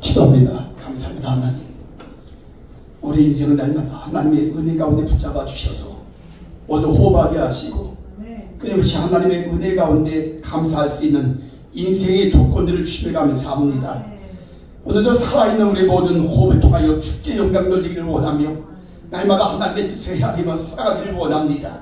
기도합니다. 감사합니다. 하나님, 우리 인생은 날마다 하나님의 은혜 가운데 붙잡아 주셔서 오늘 호흡하게 하시고 끊임없이 하나님의 은혜 가운데 감사할 수 있는 인생의 조건들을 주시며 감사합니다. 오늘도 살아있는 우리 모든 호흡을 통하여 주께 영광 돌리기를 원하며 날마다 하나님의 뜻을 헤아리며 살아가기를 원합니다.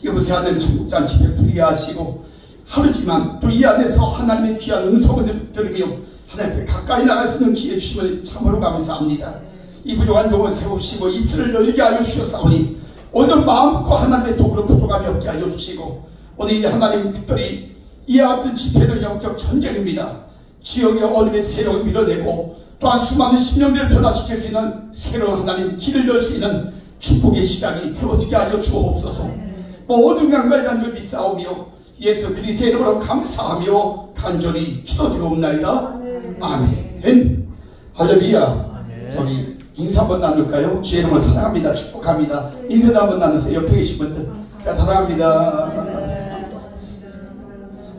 이곳에 하나님 천국잔치 베풀게 하시고 하루지만 또 이 안에서 하나님의 귀한 음성을 들으며 하나님 앞에 가까이 나갈 수 있는 기회 주심을 참으로 감사합니다. 이 부족한 영을 세우시고 입술을 열게 하여 주셨사오니 오늘 마음껏 하나님의 도구로 부족함이 없게 하여 주시고 오늘 이 하나님 특별히 이와 같은 집회는 영적 전쟁입니다. 지역의 어둠의 세력을 밀어내고 또한 수많은 심령들을 변화시킬 수 있는 새로운 하나님 길을 열 수 있는 축복의 시작이 되어지게 하여 주옵소서. 모든 강갈 간절 믿사오며 예수 그리스도의 이름으로 감사하며 간절히 기도드리옵나이다. 아멘. 할렐루야. 저희 인사 한번 나눌까요? 주의 이름을 사랑합니다. 축복합니다. 인사도 한번 나누세요. 옆에 계신 분들 사랑합니다.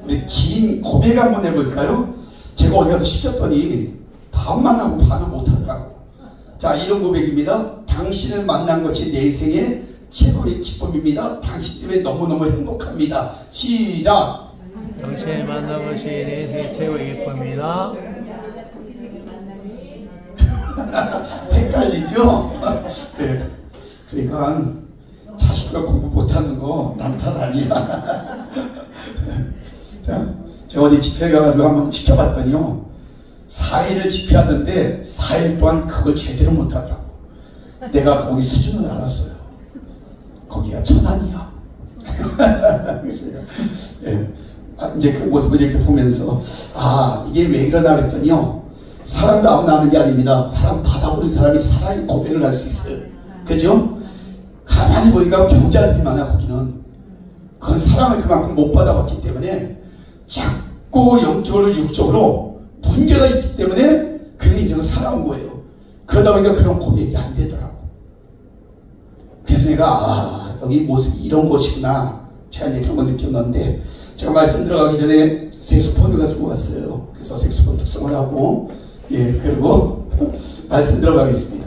우리 긴 고백 한번 해볼까요? 제가 어디 가서 시켰더니 반만 하고 반을 못하더라고. 자, 이런 고백입니다. 당신을 만난 것이 내 인생의 최고의 기쁨입니다. 당신 때문에 너무너무 행복합니다. 시작. 당신을 만난 것이 내 인생의 최고의 기쁨입니다. 헷갈리죠? 네. 그러니까 자식과 공부 못하는 거 남 탓 아니야. 자, 제가 어디 집회 가가지고 한번 시켜봤더니요, 4일을 집회하던데 4일 동안 그걸 제대로 못하더라고. 내가 거기 수준을 알았어요. 거기가 천안이야. 네. 이제 그 모습을 이렇게 보면서 이게 왜 그러나 그랬더니요, 사랑도 아무나 하는 게 아닙니다. 사랑 받아보는 사람이 사랑의 고백을 할 수 있어요. 그죠? 가만히 보니까 병자들이 많아. 거기는 그건 사랑을 그만큼 못 받아봤기 때문에 자꾸 영적으로 육적으로 문제가 있기 때문에 그런 인생을 살아온 거예요. 그러다 보니까 그런 고백이 안 되더라고. 그래서 내가 여기 모습이 이런 곳이구나, 제가 이제 그런 걸 느꼈는데, 제가 말씀 들어가기 전에 색소폰을 가지고 왔어요. 그래서 색소폰 특성을 하고, 그리고 말씀 들어가겠습니다.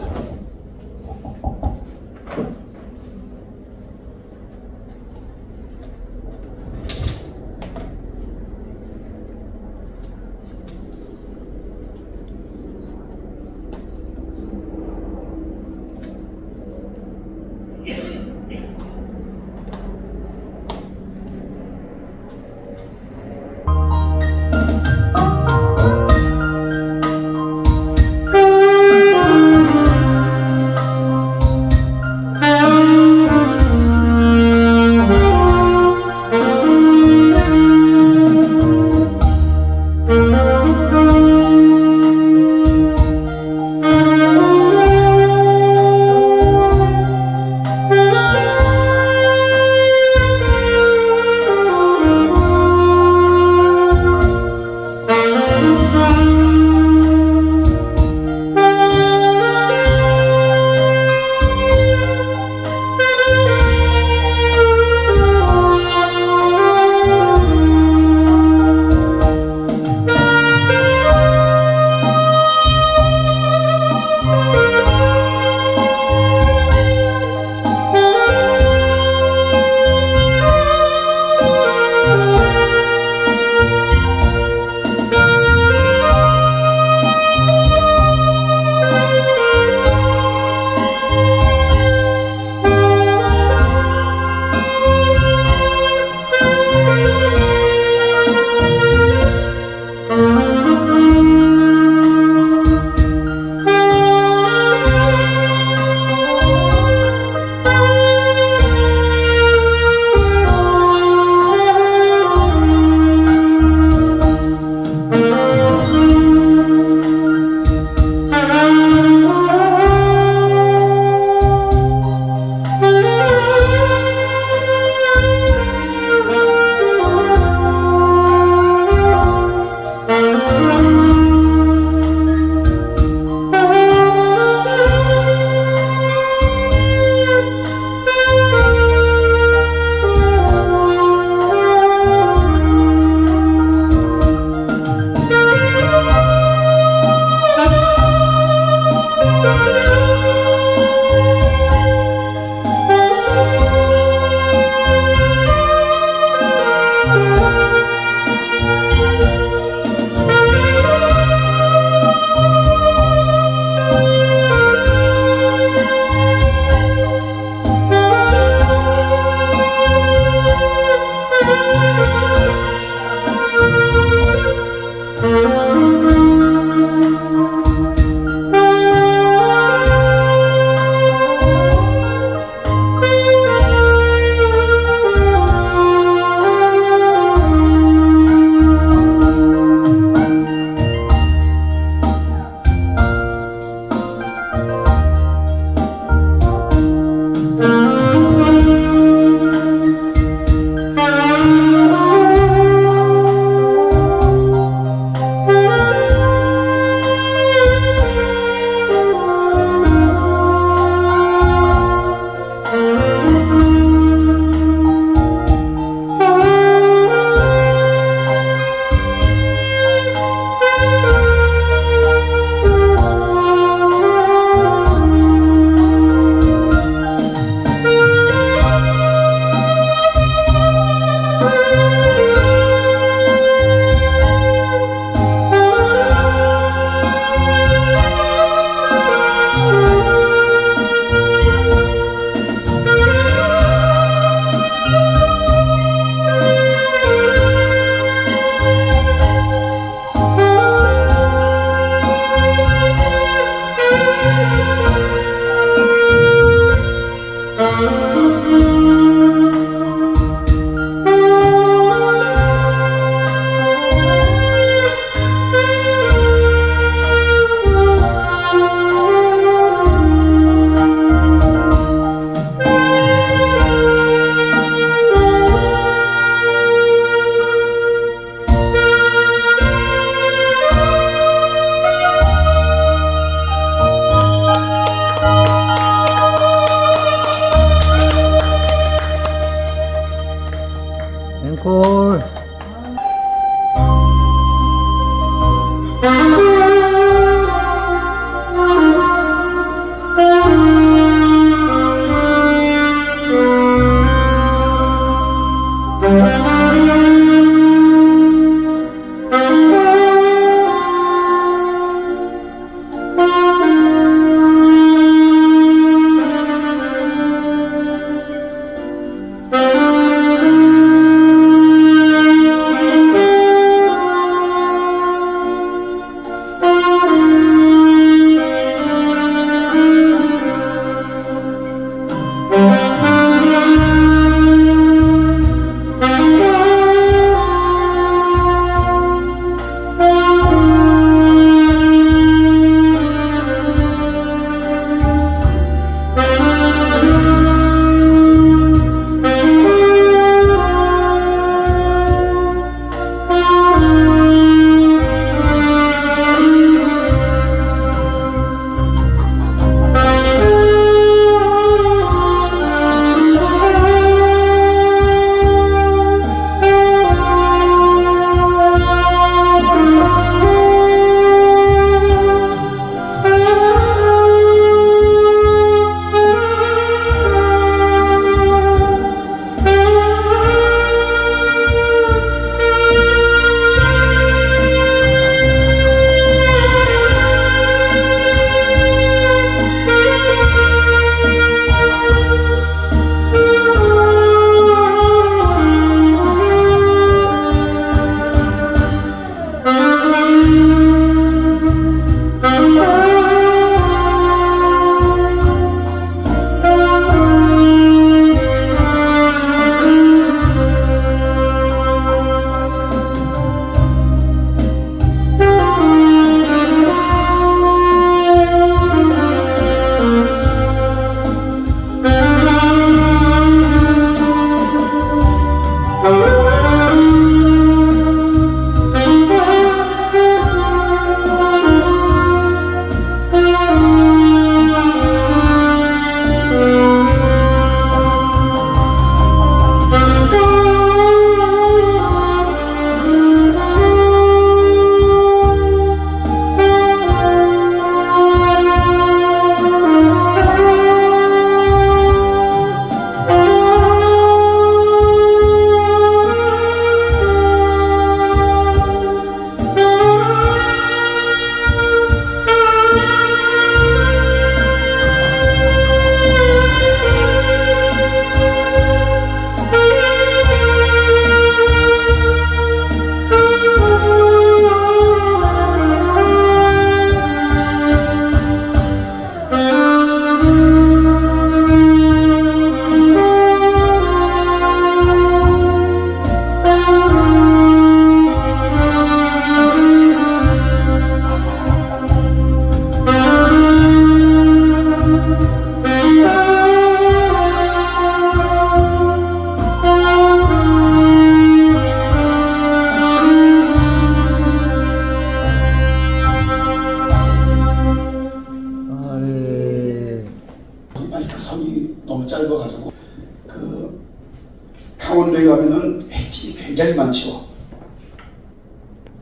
강원도에 가면은 횟집이 굉장히 많죠.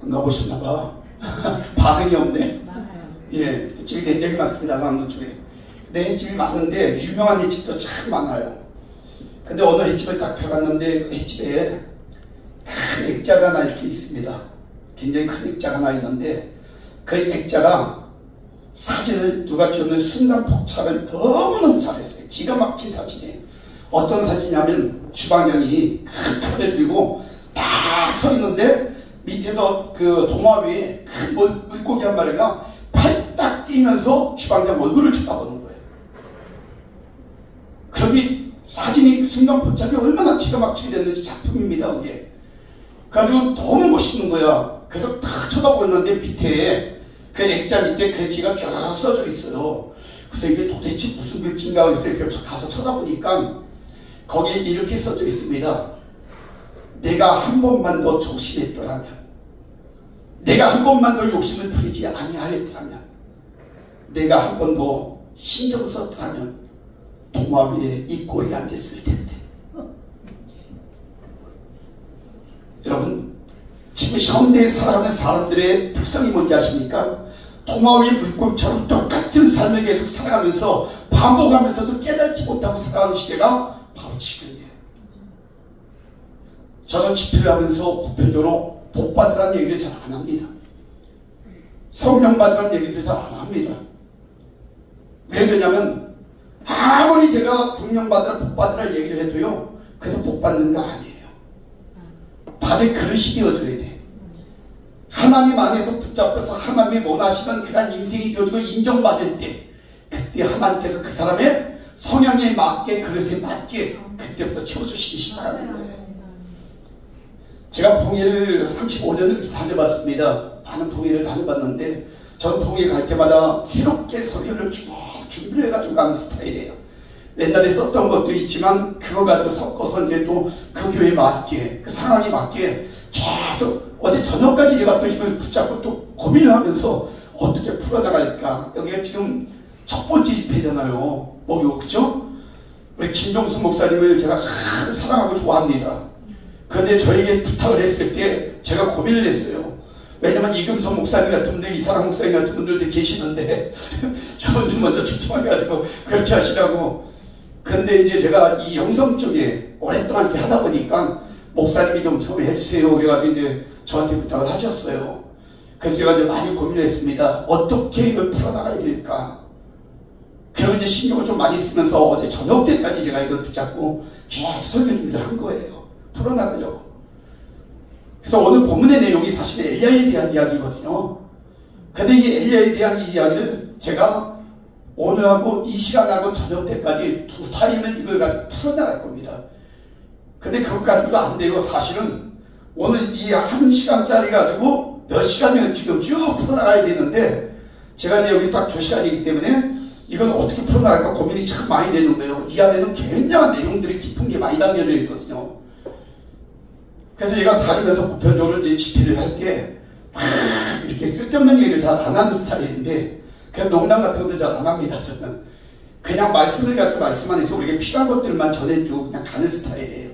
안 가보셨나봐. 반응이 없네. 예, 횟집이 굉장히 많습니다. 강원도 쪽에. 근데 횟집이 많은데 유명한 횟집도 참 많아요. 근데 어느 횟집을 딱 들어갔는데 횟집에 큰 액자가 하나 이렇게 있습니다. 굉장히 큰 액자가 하나 있는데 그 액자가 사진을 누가 찍는 순간 포착을 너무너무 잘했어요. 기가 막힌 사진이에요. 어떤 사진이냐면 주방장이 큰 칼을 들고 딱 서 있는데 밑에서 그 도마 위에 큰 물고기 한 마리가 팔딱 뛰면서 주방장 얼굴을 쳐다보는 거예요. 그러니 사진이 순간 포착이 얼마나 기가 막히게 됐는지 작품입니다. 그게. 그래가지고 너무 멋있는 거야. 그래서 딱 쳐다보는데 밑에 그 액자 밑에 글씨가 쫙 써져 있어요. 그래서 이게 도대체 무슨 글씨인가 그래서 이렇게 가서 쳐다보니까 거기에 이렇게 써져 있습니다. 내가 한 번만 더 조심했더라면, 내가 한 번만 더 욕심을 부리지 아니하였더라면, 내가 한 번 더 신경 썼더라면 도마 위에 이 꼴이 안 됐을 텐데. 여러분, 지금 현대에 살아가는 사람들의 특성이 뭔지 아십니까? 도마 위에 물고기처럼 똑같은 삶을 계속 살아가면서 반복하면서도 깨닫지 못하고 살아가는 시대가 바로 지금이에요. 저는 집회를 하면서 보편적으로 복 받으라는 얘기를 잘 안 합니다. 성령 받으라는 얘기를 잘 안 합니다. 왜 그러냐면 아무리 제가 성령 받으라 복 받으라 얘기를 해도요, 그래서 복 받는 거 아니에요. 받을 그릇이 되어줘야 돼. 하나님 안에서 붙잡혀서 하나님이 원하시는 그런 인생이 되어지고 인정받을 때, 그때 하나님께서 그 사람의 성향에 맞게, 그릇에 맞게 그때부터 채워주시기 시작하는 거예요. 제가 봉회를 35년을 다녀봤습니다. 많은 봉회를 다녀봤는데 저는 봉회 갈 때마다 새롭게 설교를 계속 준비를 해가지고 가는 스타일이에요. 옛날에 썼던 것도 있지만 그거 가지고 섞어서 이제 또 그 교회에 맞게, 그 상황에 맞게 계속 어제 저녁까지 제가 또 이걸 붙잡고 또 고민을 하면서 어떻게 풀어나갈까. 여기가 지금 첫 번째 집회잖아요. 목요, 그죠? 우리 김종수 목사님을 제가 참 사랑하고 좋아합니다. 그런데 저에게 부탁을 했을 때 제가 고민을 했어요. 왜냐면 이금성 목사님 같은 분들, 이사랑 목사님 같은 분들도 계시는데 저분들 먼저 추천해가지고 그렇게 하시라고. 근데 이제 제가 이 영성 쪽에 오랫동안 이렇게 하다 보니까 목사님이 좀 처음에 해주세요. 그래가지고 이제 저한테 부탁을 하셨어요. 그래서 제가 이제 많이 고민을 했습니다. 어떻게 이걸 풀어나가야 될까. 그리고 이제 신경을 좀 많이 쓰면서 어제 저녁 때까지 제가 이걸 붙잡고 계속 설교 준비를 한 거예요. 풀어나가려고. 그래서 오늘 본문의 내용이 사실 엘리야에 대한 이야기거든요. 근데 이게 엘리야에 대한 이야기를 제가 오늘하고 이 시간하고 저녁 때까지 두 타임을 이걸 가지고 풀어나갈 겁니다. 근데 그것 가지고도 안 되고 사실은 오늘 이 한 시간짜리 가지고 몇 시간을 지금 쭉 풀어나가야 되는데 제가 이제 여기 딱 2시간이기 때문에 이건 어떻게 풀어나갈까 고민이 참 많이 되는 거예요. 이 안에는 굉장한 내용들이 깊은 게 많이 담겨져 있거든요. 그래서 얘가 다니면서 보편적으로 이제 집회를 할 때 이렇게 쓸데없는 얘기를 잘 안 하는 스타일인데 그냥 농담 같은 것도 잘 안 합니다. 저는 그냥 말씀을 가지고 말씀 안에서 우리에게 필요한 것들만 전해드리고 그냥 가는 스타일이에요.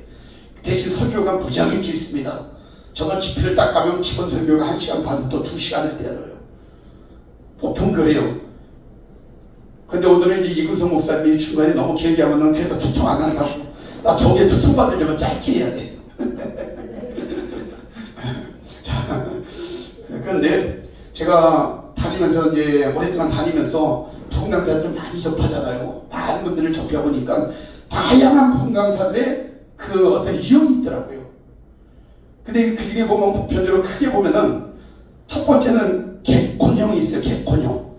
대신 설교가 무지하게 길습니다. 저는 집회를 딱 가면 기본 설교가 1시간 반부터 2시간을 때려요. 보통 그래요. 근데 오늘은 이제 이금성 목사님이 중간에 너무 길게 하면은 계속 초청 안 한다고. 나 저기에 초청받으려면 짧게 해야 돼. 자, 그런데 제가 다니면서 이제 오랫동안 다니면서 부흥강사를 좀 많이 접하잖아요. 많은 분들을 접해 보니까 다양한 부흥강사들의 그 어떤 유형이 있더라고요. 근데 그 중에 보면 보편적으로 크게 보면은 첫 번째는 개콘형이 있어요. 개콘형.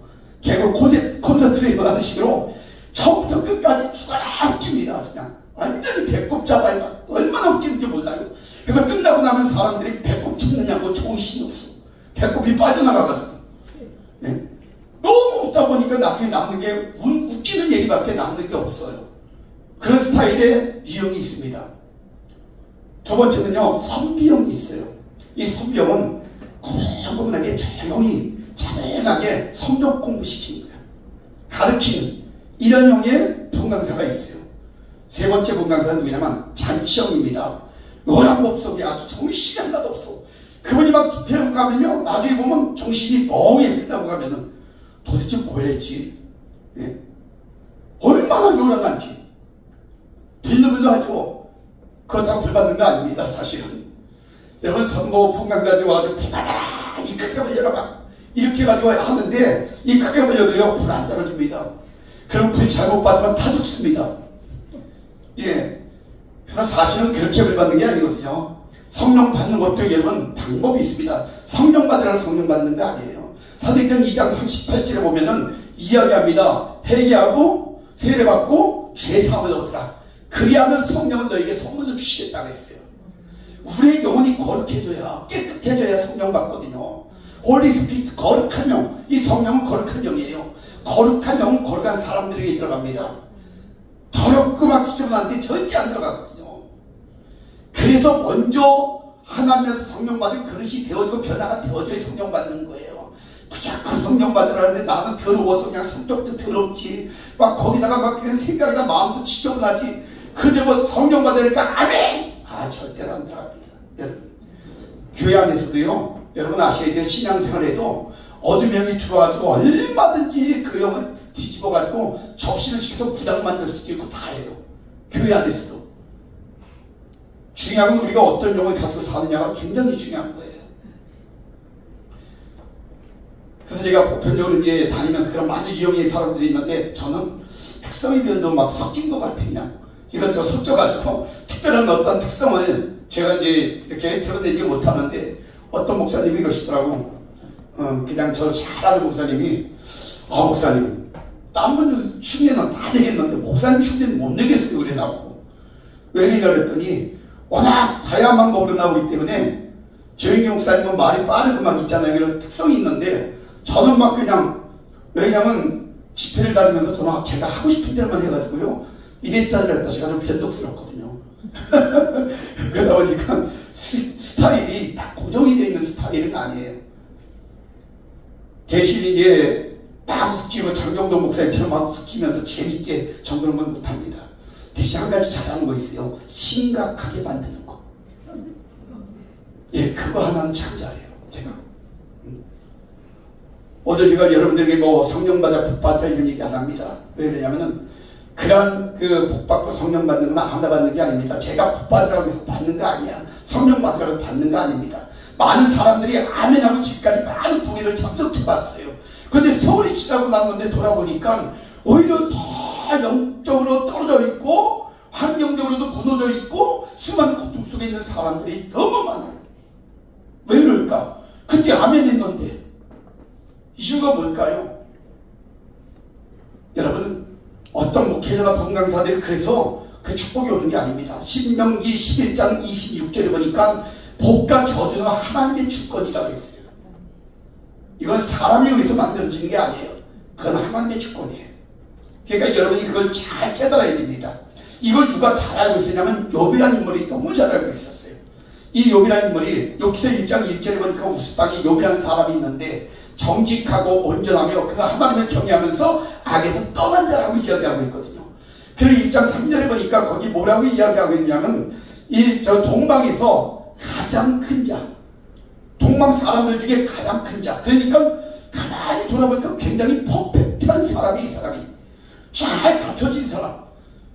개그 콘서트에 임하는 식으로 처음부터 끝까지 죽어라 웃깁니다. 그냥 완전히 배꼽 잡아요. 얼마나 웃기는지 몰라요. 그래서 끝나고 나면 사람들이 배꼽 찾느냐고 정신이 없어. 배꼽이 빠져나가가지고. 네? 너무 웃다 보니까 나중에 남는 게 웃기는 얘기밖에 남는 게 없어요. 그런 스타일의 유형이 있습니다. 두 번째는요, 선비형이 있어요. 이 선비형은 고분고분하게 조용히 차분하게 성경 공부시키는 거예요. 가르치는 이런 형의 분강사가 있어요. 세 번째 분강사는 누구냐면 잔치형입니다. 요란법 속에 아주 정신이 하나도 없어. 그분이 막 집회를 가면요, 나중에 보면 정신이 멍해 끝나고 가면은 도대체 뭐 했지? 예? 얼마나 요란한지. 빌르빌르하죠. 그렇다고 불받는 거 아닙니다, 사실은. 여러분, 선거 풍광 가지고 아주 대받아라! 이 크게 벌려라! 이렇게 가지고 하는데, 이 크게 벌려도요, 불 안 떨어집니다. 그럼 불 잘못 받으면 다 죽습니다. 예. 그래서 사실은 그렇게 불 받는 게 아니거든요. 성령 받는 것도 여러분 방법이 있습니다. 성령 받으라고 성령 받는 거 아니에요. 사도행전 2장 38절에 보면은 이야기합니다. 회개하고 세례받고 죄사함을 얻으라. 그리하면 성령을 너에게 선물로 주시겠다고 했어요. 우리의 영혼이 거룩해져야, 깨끗해져야 성령 받거든요. 홀리 스피리트, 거룩한 영. 이 성령은 거룩한 영이에요. 거룩한 영은 거룩한 사람들에게 들어갑니다. 더럽고 막 지저분한데 절대 안 들어가거든요. 그래서 먼저 하나님에서 성령 받을 그릇이 되어지고 변화가 되어져야 성령 받는 거예요. 무조건 성령 받으라는데 나는 더러워서 그냥 성격도 더럽지, 막 거기다가 막 그냥 생각이나 마음도 지저분하지. 근데 뭐 성령 받으니까 아멘! 아, 절대로 안 들어갑니다. 여러분, 교회 안에서도요, 여러분 아셔야 돼요. 신앙생활에도 어둠 영이 들어와가지고 얼마든지 그 영을 뒤집어가지고 접신을 시켜서 부당 만들 수도 있고 다 해요. 교회 안에서도. 중요한 건 우리가 어떤 영을 가지고 사느냐가 굉장히 중요한 거예요. 그래서 제가 보편적으로 이제 다니면서 그런 많은 유형의 사람들이 있는데, 저는 특성이 별로 막 섞인 것 같아요. 그냥 이것저것 섞여가지고 특별한 어떤 특성을 제가 이제 이렇게 드러내지 못하는데, 어떤 목사님이 이러시더라고. 그냥 저를 잘 아는 목사님이, 목사님, 딴 분들 흉내는 다 내겠는데 목사님 흉내는 못 내겠어요. 그래 나오고. 왜 그러냐 그랬더니, 워낙 다양한 법으로 나오기 때문에 조영기 목사님은 말이 빠르고 막 있잖아요. 그런 특성이 있는데, 저는 막 그냥, 왜냐면 집회를 다니면서 저는 제가 하고 싶은 대로만 해가지고요, 이랬다 저랬다 제가 좀 변덕스럽거든요. 그러다 보니까 스타일이 딱 고정이 되어 있는 스타일은 아니에요. 대신 이제 막 웃기고 장경도 목사님처럼 막 웃기면서 재밌게 정그런 건 못합니다. 대신 한 가지 잘하는 거 있어요. 심각하게 만드는 거. 예, 그거 하나는 참 잘해요, 제가. 오늘 제가 여러분들에게 뭐 성령 받아 복 받으라 이런 얘기 안 합니다. 왜 그러냐면은, 그런 그 복 받고 성령 받는 건 아무나 받는 게 아닙니다. 제가 복 받으라고 해서 받는 거 아니야. 성령 받으라고 받는 거 아닙니다. 많은 사람들이 아멘하고 지금까지 많은 부인을 참석해 봤어요. 근데 세월이 지나고 났는데 돌아보니까 오히려 더 영적으로 떨어져 있고 환경적으로도 무너져 있고 수많은 고통 속에 있는 사람들이 너무 많아요. 왜 그럴까? 그때 아멘 했는데. 이유가 뭘까요? 여러분, 어떤 목회자나 분강사들이 그래서 그 축복이 오는 게 아닙니다. 신명기 11장 26절에 보니까 복과 저주는 하나님의 주권이라고 했어요. 이건 사람에 의해서 만들어지는 게 아니에요. 그건 하나님의 주권이에요. 그러니까 여러분이 그걸 잘 깨달아야 됩니다. 이걸 누가 잘 알고 있었냐면 욥이라는 인물이 너무 잘 알고 있었어요. 이 욥이라는 인물이 욥기서 1장 1절에 보니까 우스방에 욥이라는 사람이 있는데, 정직하고 온전하며 그가 하나님을 경외하면서 악에서 떠난 자라고 이야기하고 있거든요. 그리고 1장 3절에 보니까 거기 뭐라고 이야기하고 있냐면, 저 동방에서 가장 큰 자, 동방 사람들 중에 가장 큰 자, 그러니까 가만히 돌아보니까 굉장히 퍼펙트한 사람이, 이 사람이 잘 갖춰진 사람,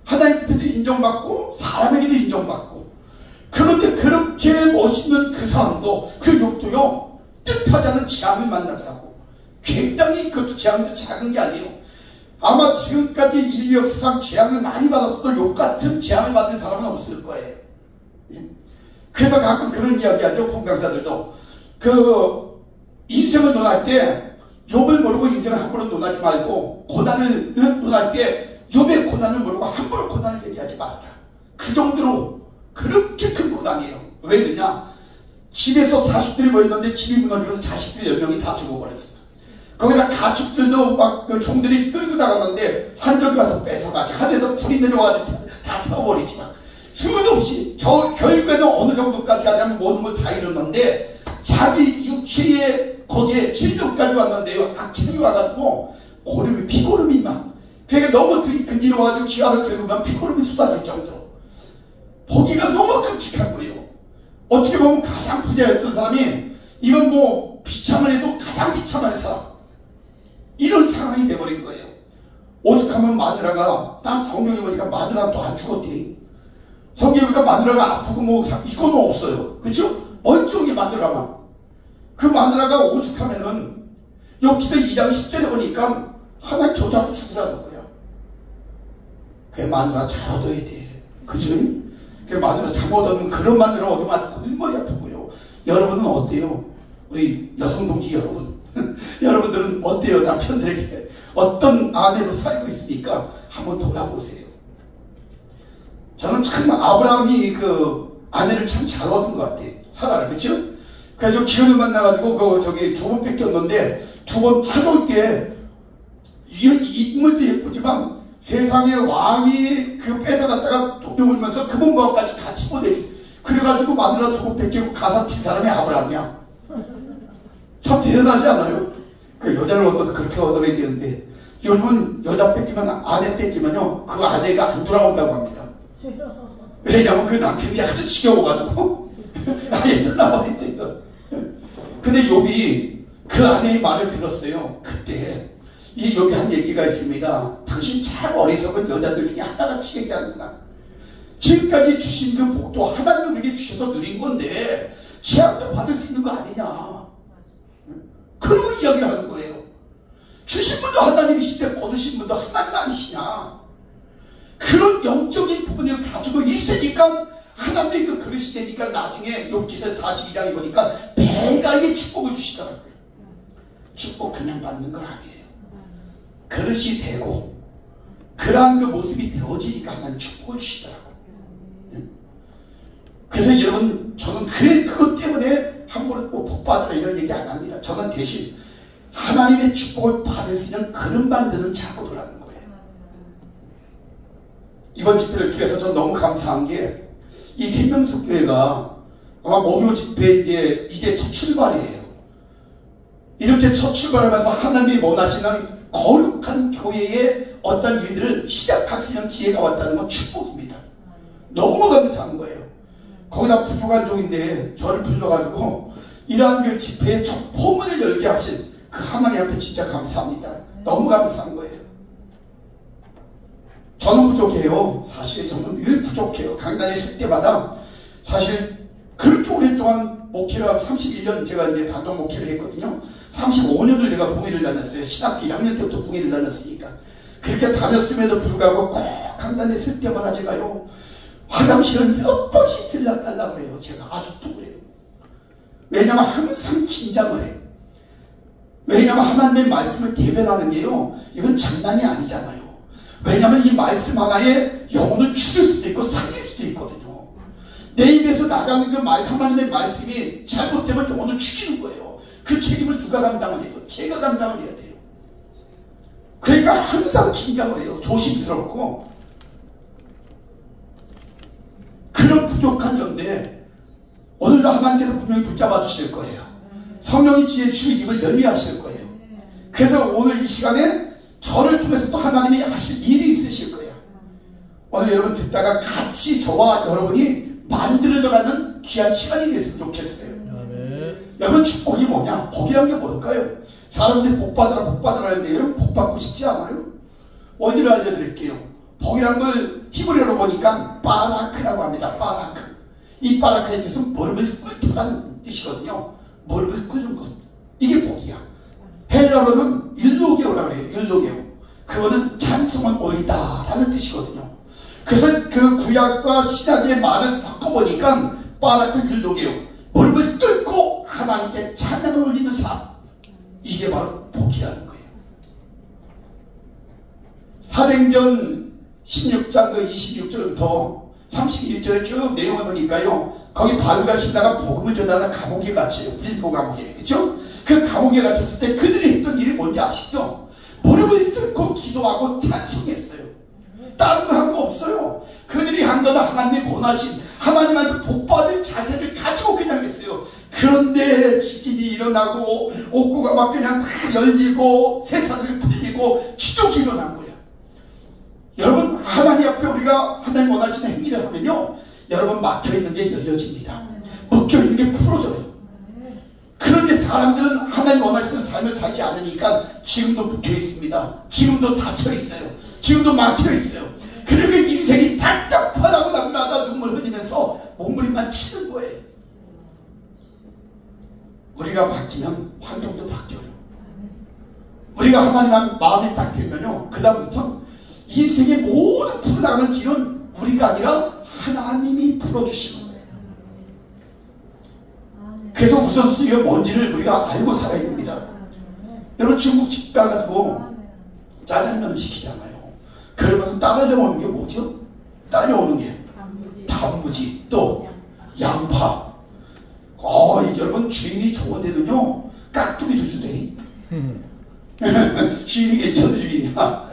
하나님께도 인정받고 사람에게도 인정받고. 그런데 그렇게 멋있는 그 사람도, 그 욥도요, 뜻하지 않은 재앙을 만나더라고. 굉장히 그것도 재앙도 작은 게 아니에요. 아마 지금까지 인류 역사상 재앙을 많이 받았어도 욥 같은 재앙을 받은 사람은 없을 거예요. 그래서 가끔 그런 이야기 하죠. 분강사들도. 그 인생을 논할 때 욥을 모르고 인생을 함부로 논하지 말고, 고난을 논할 때 욥의 고난을 모르고 함부로 고난을 얘기하지 말아라. 그 정도로 그렇게 큰 고난이에요. 왜 그러냐? 집에서 자식들이 모였는데 집이 무너지면서 자식들 10명이 다 죽어버렸어. 거기다 가축들도 막 그 종들이 끌고 나갔는데 산적이 와서 뺏어가지. 하늘에서 불이 내려와가지고 다 태워버리지. 막 수도 없이 결국에는 어느 정도까지 가냐면 모든 걸 다 잃었는데, 자기 육체에 거기에 질병까지 왔는데요, 악취이 와가지고 피고름이 막, 그러니까 너무 근질러와가지고 기아를 긁으면 피고름이 쏟아질 정도로 보기가 너무 끔찍한 거예요. 어떻게 보면 가장 부자였던 사람이 이건 뭐 비참을 해도 가장 비참한 사람, 이런 상황이 돼버린 거예요. 오죽하면 마누라가, 난 성경에 보니까 마누라 또 안 죽었대. 성경에 보니까 마누라가 아프고 뭐 이거는 없어요. 그렇죠? 멀쩡히 마누라만. 그 마누라가 오죽하면은 욥기서 2장 10절에 보니까 하나 겨자고 죽으라는 거야. 그 마누라 잘 얻어야 돼. 그죠? 그 마누라 잘 얻으면, 그런 마누라 얻으면 아주 골머리 아프고요. 여러분은 어때요? 우리 여성동지 여러분. 여러분들은 어때요? 남편들에게 어떤 아내로 살고 있습니까? 한번 돌아보세요. 저는 참 아브라함이 그 아내를 참 잘 얻은 것 같아요. 사라를. 그렇죠? 그래서 기혼을 만나가지고 저기 두 번 뺏겼는데, 두 번 찾아올 때 인물도 예쁘지만 세상의 왕이 그 뺏어갔다가 돌려오면서 그분과까지 같이 보내지. 그래가지고 마누라 두 번 뺏기고 가서 핀 사람이 아브라함이야. 참 대단하지 않아요? 그 여자를 얻어서 그렇게 얻어야 되는데, 여러분 여자 뺏기면, 아내 뺏기면요, 그 아내가 안 돌아온다고 합니다. 왜냐면 그 남편이 아주 지겨워가지고 아예 떠나버린대요. 근데 욥이 그 아내의 말을 들었어요. 그때 이 욥이 한 얘기가 있습니다. 당신 참 어리석은 여자들 중에 하나같이 얘기하는구나. 지금까지 주신 그 복도 하나님 우리에게 주셔서 누린 건데 제한도 받을 수 있는 거 아니냐. 그러고 이야기를 하는 거예요. 주신 분도 하나님이신데 거두신 분도 하나님 아니시냐. 그런 영적인 부분을 가지고 있으니까 하나님의 그 그릇이 되니까 나중에 욥기서 42장에 보니까 배가의 축복을 주시더라고요. 축복 그냥 받는 거 아니에요. 그릇이 되고 그러한 그 모습이 되어지니까 하나님 축복을 주시더라고요. 그래서 여러분, 저는 그것 때문에 함부로 복 받으라 이런 얘기 안 합니다. 저는 대신 하나님의 축복을 받을 수 있는 그릇 만드는 자고도라는 거예요. 이번 집회를 통해서 저는 너무 감사한 게, 이 생명석교회가 아마 목요 집회 이제 첫 출발이에요. 이렇게 첫 출발하면서 하나님이 원하시는 거룩한 교회의 어떤 일들을 시작할 수 있는 기회가 왔다는 건 축복입니다. 너무 감사한 거예요. 거기다 부족한 종인데 저를 불러가지고 이러한 그 집회의 첫 포문을 열게 하신 그 하나님 앞에 진짜 감사합니다. 너무 감사한 거예요. 저는 부족해요. 사실 저는 늘 부족해요. 강단에 있을 때마다 사실 그렇게 오랫동안 목회를 하고 31년 제가 이제 단독 목회를 했거든요. 35년을 제가 봉회를 다녔어요. 신학교 1학년 때부터 봉회를 다녔으니까. 그렇게 다녔음에도 불구하고 꼭 강단에 있을 때마다 제가요, 화장실을 몇 번씩 들락달락 그래요. 제가 아직도 그래요. 왜냐면 항상 긴장을 해요. 왜냐면 하나님의 말씀을 대변하는 게요, 이건 장난이 아니잖아요. 왜냐면 이 말씀 하나에 영혼을 죽일 수도 있고 살릴 수도 있거든요. 내 입에서 나가는 그 하나님의 말씀이 잘못되면 영혼을 죽이는 거예요. 그 책임을 누가 감당을 해요? 제가 감당을 해야 돼요. 그러니까 항상 긴장을 해요. 조심스럽고. 그런 부족한 전데 오늘도 하나님께서 분명히 붙잡아 주실 거예요. 성령이 지혜 주시고 입을 열게 하실 거예요. 그래서 오늘 이 시간에 저를 통해서 또 하나님이 하실 일이 있으실 거예요. 오늘 여러분 듣다가 같이 저와 여러분이 만들어져가는 귀한 시간이 됐으면 좋겠어요. 여러분, 축복이 뭐냐? 복이란 게 뭘까요? 사람들이 복 받으라 했는데 여러분 복 받고 싶지 않아요? 원리를 알려드릴게요. 복이란 걸 히브리어로 보니까 바라크라고 합니다. 바라크. 이 바라크의 뜻은 무릎을 꿇다라는 뜻이거든요. 무릎을 꿇는 것. 이게 복이야. 헬라어로는 일로게오라고 해요. 일로게오. 그거는 찬송을 올리다라는 뜻이거든요. 그래서 그 구약과 신약의 말을 섞어보니까 바라크 일로게오. 무릎을 꿇고 하나님께 찬양을 올리는 삶. 이게 바로 복이라는 거예요. 사도행전 16장 그 26절부터 31절에 쭉 내용을 보니까요, 거기 바울과 신라가 복음을 전하는 감옥에 갇혀요. 빌보 감옥에. 그렇죠? 그 감옥에 갇혔을 때 그들이 했던 일이 뭔지 아시죠? 무릎을 꿇고 기도하고 찬송했어요. 다른 거 한 거 없어요. 그들이 한 거는 하나님이 원하신, 하나님한테 복받을 자세를 가지고 그냥 했어요. 그런데 지진이 일어나고 옥고가 막 그냥 다 열리고 새사들이 풀리고 기적이 일어난 거예요. 여러분, 하나님 앞에 우리가 하나님 원하시는 행위를 하면요, 여러분 막혀있는 게 열려집니다. 묶여 있는 게 풀어져요. 그런데 사람들은 하나님 원하시는 삶을 살지 않으니까 지금도 묶여 있습니다. 지금도 닫혀 있어요. 지금도 막혀 있어요. 그러니까 인생이 답답하다고 날마다 눈물 흘리면서 몸부림만 치는 거예요. 우리가 바뀌면 환경도 바뀌어요. 우리가 하나님 마음에 딱 들면요, 그 다음부터 인생의 모든 풀어나가는 길은 우리가 아니라 하나님이 풀어주시는 거예요. 그래서 우선순위가 뭔지를 우리가 알고 살아야 됩니다. 여러분, 중국집 가가지고 짜장면 시키잖아요. 그러면 따라오는 게 뭐죠? 따라오는 게 단무지, 또 양파. 여러분, 주인이 좋은데도요 깍두기도 주대. 주인이 괜찮은 주인이야.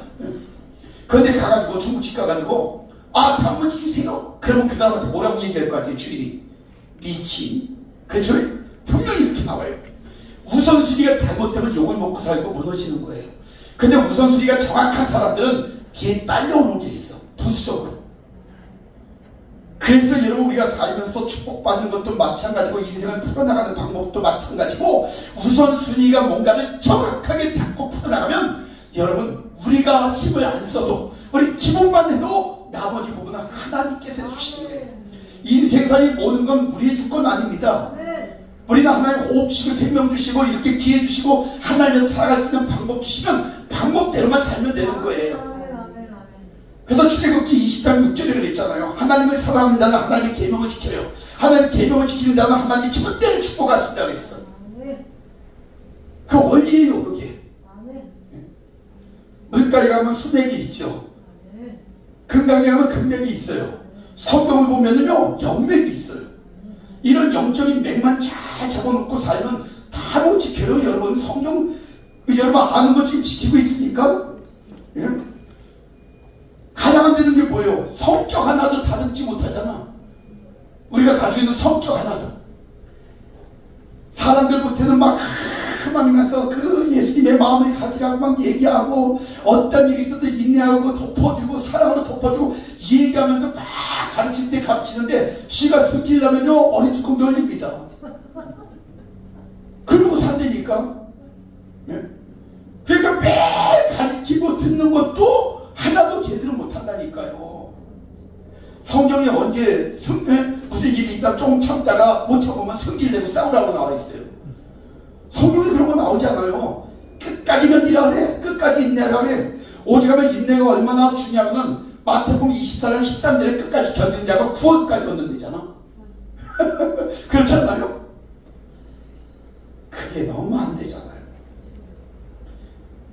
그런데 가가지고 중국집 가가지고 단무지 주세요. 그러면 그 사람한테 뭐라고 얘기할 것 같아요? 주인이 미친. 그렇죠? 분명히 이렇게 나와요. 우선순위가 잘못되면 욕을 먹고 살고 무너지는 거예요. 근데 우선순위가 정확한 사람들은 뒤에 딸려오는 게 있어. 부수적으로. 그래서 여러분, 우리가 살면서 축복받는 것도 마찬가지고 인생을 풀어나가는 방법도 마찬가지고 우선순위가 뭔가를 정확하게 잡고 풀어나가면 여러분, 우리가 힘을 안 써도 우리 기본만 해도 나머지 부분은 하나님께서 해주시는 거예요. 인생사의 모든 건 우리의 주권 아닙니다. 우리는 하나님 호흡 주시고 생명 주시고 이렇게 기회 주시고 하나님을 살아갈 수 있는 방법 주시면 방법대로만 살면 되는 거예요. 그래서 출애굽기 20장 6절에 그랬잖아요. 하나님을 사랑하는 자는 하나님의 계명을 지켜요. 하나님의 계명을 지키는 자는 하나님이 절대로 축복하신다고 했어. 그 원리예요, 그게. 물가에 가면 수맥이 있죠. 금강에 가면 금맥이 있어요. 성경을 보면은요, 영맥이 있어요. 이런 영적인 맥만 잘 잡아놓고 살면 다 못 지켜요. 여러분, 성경 여러분 아는 거 지금 지키고 있습니까? 예? 가장 안 되는 게 뭐예요? 성격 하나도 다듬지 못하잖아. 우리가 가지고 있는 성격 하나도. 사람들 못해는 막 하나님께서 그 예수님의 마음을 가지라고 막 얘기하고 어떤 일이 있어도 인내하고 덮어주고 사랑으로 덮어주고 얘기하면서 막 가르칠 때 가르치는데 쥐가 숨기려면요 어리숙한 걸립니다. 그러고 산다니까. 예? 그러니까 매일 가르치고 듣는 것도 하나도 제대로 못한다니까요. 성경에 언제 무슨 일이 있다 좀 참다가 못 참으면 성질내고 싸우라고 나와 있어요. 성경에 그런 거 나오지 않아요. 끝까지 견디라 그래. 끝까지 인내라 그래. 오직하면 인내가 얼마나 중요하면 마태복음 24장 13절에 끝까지 견디는 자가 구원까지 얻는다잖아. 그렇지 않나요? 그게 너무 안 되잖아요.